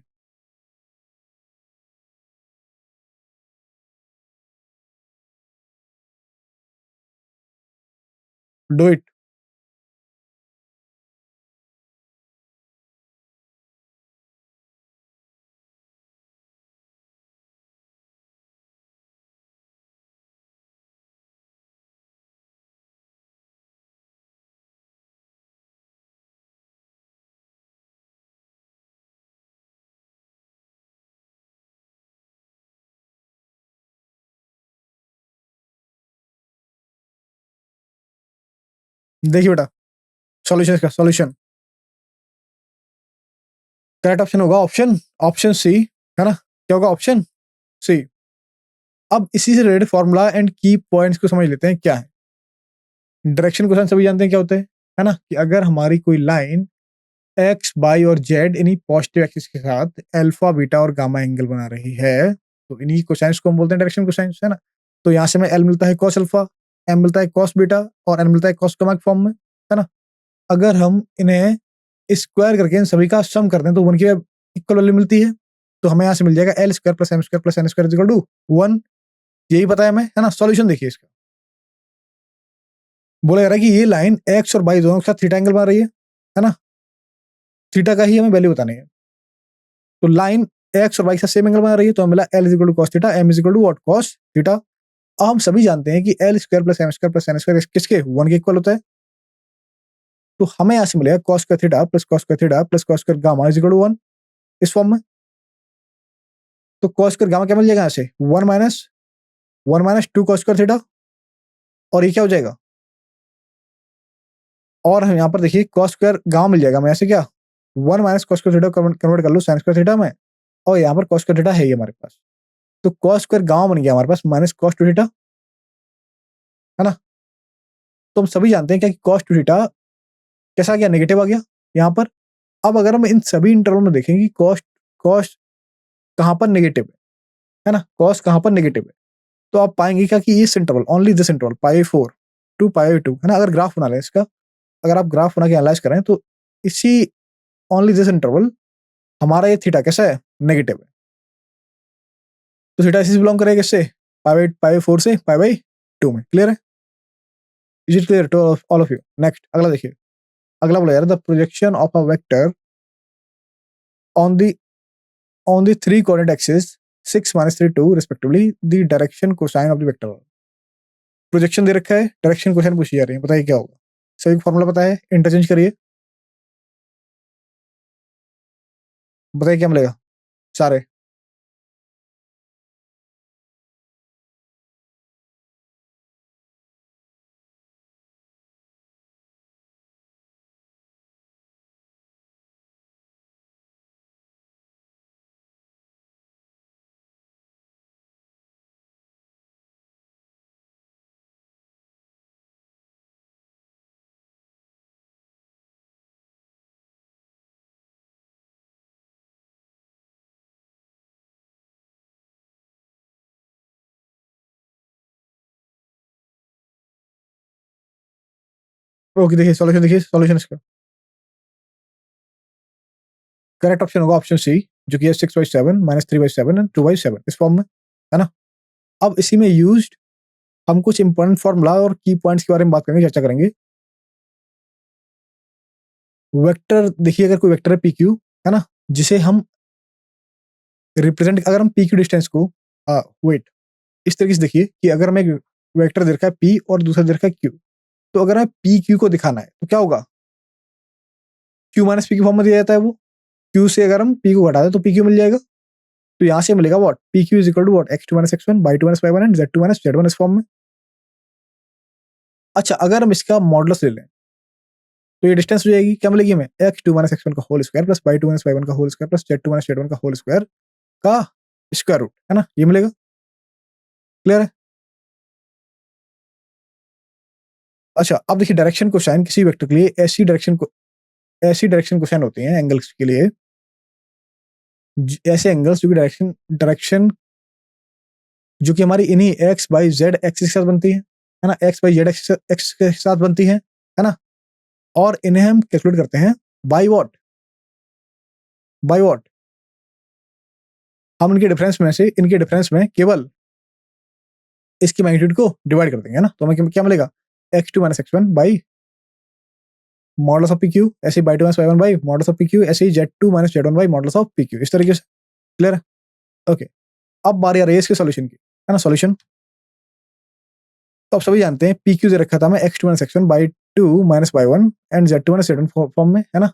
Do it. देखिए बेटा, सॉल्यूशन इसका सॉल्यूशन करेक्ट ऑप्शन होगा ऑप्शन ऑप्शन सी, है ना? क्या होगा? Option C. अब इसी से related formula and key points को समझ लेते हैं क्या है। डायरेक्शन क्वेश्चन सभी जानते हैं क्या होते हैं, है ना? कि अगर हमारी कोई लाइन एक्स वाई और जेड इन्हीं पॉजिटिव एक्सिस के साथ अल्फा बीटा और गामा एंगल बना रही है, तो इन्हीं कोसाइंस को हम बोलते हैं डायरेक्शन कोसाइंस, है ना? तो यहाँ से हमें एल मिलता है कॉस अल्फा, एम मिलता है कॉस बीटा और एन मिलता है कॉस गामा के फॉर्म में, है ना? अगर हम इन्हें स्क्वायर करके इन सभी का सम करते हैं तो वन की इक्वल वैल्यू मिलती है। तो हमें यहाँ से मिल जाएगा L square plus M square plus N square is equal to 1। यही पता है हमें, है ना? सॉल्यूशन देखिए इसका। बोला जा रहा है कि ये लाइन एक्स और वाई दोनों के साथ थीटा एंगल बना रही है ना? थीटा का ही हमें वैल्यू बतानी है। तो लाइन एक्स और वाई के साथ सेम एंगल बना रही है, तो हमें मिला L is equal to cos theta, M is equal to what? Cos theta. अब हम सभी जानते हैं कि L square plus M square plus N square किसके? 1 के इक्वल होता है। तो हमें यहाँ से मिलेगा cos square theta plus cos square theta plus cos square gamma is equal to 1 इस फॉर्म में। तो कॉस स्क्वायर गामा क्या मिल जाएगा यहाँ से? 1 माइनस 2 कॉस स्क्वायर थीटा, और ये क्या हो जाएगा? और हम यहाँ पर देखिए कॉस स्क्वायर गामा मिल जाएगा हमें ऐसे, क्या 1 minus cos square theta convert कर लो साइन स्क्वायर थीटा में, और यहाँ पर कॉस स्क्वायर थीटा है ही हमारे पास। तो कॉस स्क्वायर गामा बन गया हमारे पास माइनस कॉस टू थीटा, है ना? तो हम सभी जानते हैं क्या कि कॉस टू थीटा कैसा आ गया? नेगेटिव आ गया यहाँ पर। अब अगर हम इन सभी इंटरवल में देखेंगे कॉस कॉस कहाँ पर नेगेटिव है ना? कॉस कहाँ पर नेगेटिव है, तो आप पाएंगे क्या कि इस interval, only this interval pi 4 to pi 2, है ना? अगर ग्राफ बना लें इसका, अगर आप ग्राफ बना के एनालाइज करें तो इसी ओनली दिस इंटरवल हमारा ये थीटा कैसा है? नेगेटिव है। तो थीटा इसी से बिलोंग करेगा किससे? पाई 4 से पाई 2 में। क्लियर है? Is it clear to all of you? Next अगला देखिए। अगला बोला यार the projection of a vector on the three coordinate axis 6 माइनस 3 2 respectively the direction cosine of the vector. Projection दे रखा है, डायरेक्शन क्वेश्चन पूछी जा रही है, बताइए क्या होगा? सही फॉर्मूला पता है, इंटरचेंज करिए, बताइए क्या मिलेगा सारे। ओके देखिए सॉल्यूशन, देखिए सॉल्यूशन इसका करेक्ट ऑप्शन होगा ऑप्शन सी, जो कि है 6/7 माइनस 3/7 एंड 2/7 इस फॉर्म में, है ना? अब इसी में यूज हम कुछ इंपॉर्टेंट फॉर्मूला और की पॉइंट्स के बारे में बात करेंगे, चर्चा करेंगे। वेक्टर देखिए, अगर कोई वेक्टर है पी क्यू, है ना, जिसे हम रिप्रेजेंट, अगर हम पी क्यू डिस्टेंस को वेट इस तरीके से देखिए कि अगर हमें वेक्टर दे रखा है पी और दूसरा दे रखा है क्यू, तो अगर हमें पी क्यू को दिखाना है तो क्या होगा? क्यू माइनस पी की फॉर्म में दिया जाता है वो। क्यू से अगर हम पी को घटा दें तो पी क्यू मिल जाएगा। तो यहाँ से मिलेगा what? P Q is equal to what? x2 minus x1 y2 minus y1 and z2 minus z1 इस फॉर्म में। अच्छा अगर हम इसका मॉडुलस ले लें तो ये डिस्टेंस हो जाएगी, क्या मिलेगी हमें? x2 माइनस x1 का whole square plus y2 minus y1 का whole square plus z2 minus z1 का होल स्क्वायर का स्क्वायर रूट, है ना? ये मिलेगा। क्लियर है? अच्छा अब देखिए डायरेक्शन कोसाइन किसी वेक्टर के लिए ऐसी डायरेक्शन कोसाइन होती हैं एंगल्स के लिए, ऐसे एंगल्स जो कि डायरेक्शन डायरेक्शन जो कि हमारी इन्हीं एक्स बाई जेड एक्सिस के साथ बनती है ना? एक्स बाई जेड एक्सिस के साथ बनती है ना? और इन्हें हम कैलकुलेट करते हैं बाई वॉट? By what? हम इनके डिफरेंस में केवल इसकी मैग्नीट्यूड को डिवाइड कर देंगे, है ना? तो हमें क्या मिलेगा? x2 minus x1 by modulus of P Q, ऐसे Y 2 minus y1 by modulus of P Q, ऐसे ही z2 minus z1 by modulus of P Q, इस तरीके से। क्लियर है? ओके अब बारी आ रही है इसके सॉल्यूशन की, है ना? सॉल्यूशन तो आप सभी जानते हैं पी क्यू दे रखा था हमें x2 minus x1 by 2 minus y1 and z2 minus z1 form में, है ना?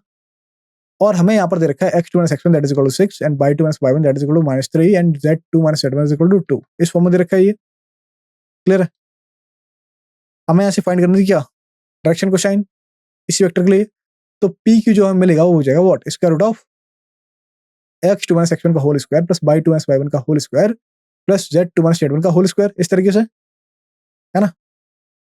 और हमें यहाँ पर दे रखा है x2 minus x1 that is equal to 6 and y2 minus y1 that is equal to minus 3 and z2 minus z1 is equal to 2 इस फॉर्म में दे रखा है ये। क्लियर है? हमें यहाँ से फाइंड करनी थी क्या? डायरेक्शन कोसाइन इसी वेक्टर के लिए, तो पी क्यू जो हमें मिलेगा वो हो जाएगा what, square root of x2 minus x1 का whole square plus y2 minus y1 का whole square plus z2 minus z1 का होल स्क्वायर, इस तरीके से, है ना।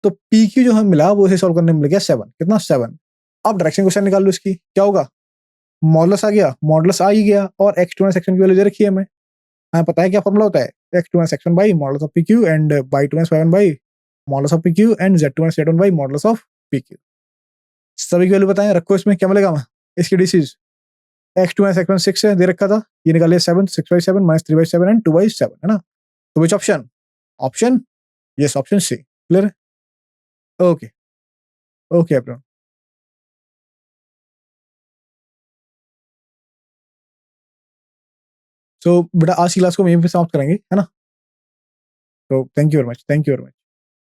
तो पी क्यू जो हमें मिला वो इसे सॉल्व करने में मिल गया 7, कितना 7। अब डायरेक्शन क्वेश्चन निकाल लो इसकी, क्या होगा, मॉडुलस आ गया, मॉडुलस आ ही गया, और x2 माइनस x1 की वैल्यू दे रखी है हमें, पता है क्या फॉर्मूला होता है, x2 minus x1 by modulus of P Q and y2 minus y1 by modulus of P Q and z2 minus z1 by modulus of P Q. सभी की वैल्यू बताएं, रखो इसमें, क्या मिलेगा हमें, इसकी डिसीज x2 माइनस x1 6 है, दे रखा था, ये निकालिए 7, 6/7 माइनस 3/7 एंड 2/7, है ना। तो which option, option yes, option C, clear है। Okay okay everyone. सो बेटा आज की क्लास को हम यहीं पे समाप्त करेंगे, है ना। तो thank you very much, thank you very much.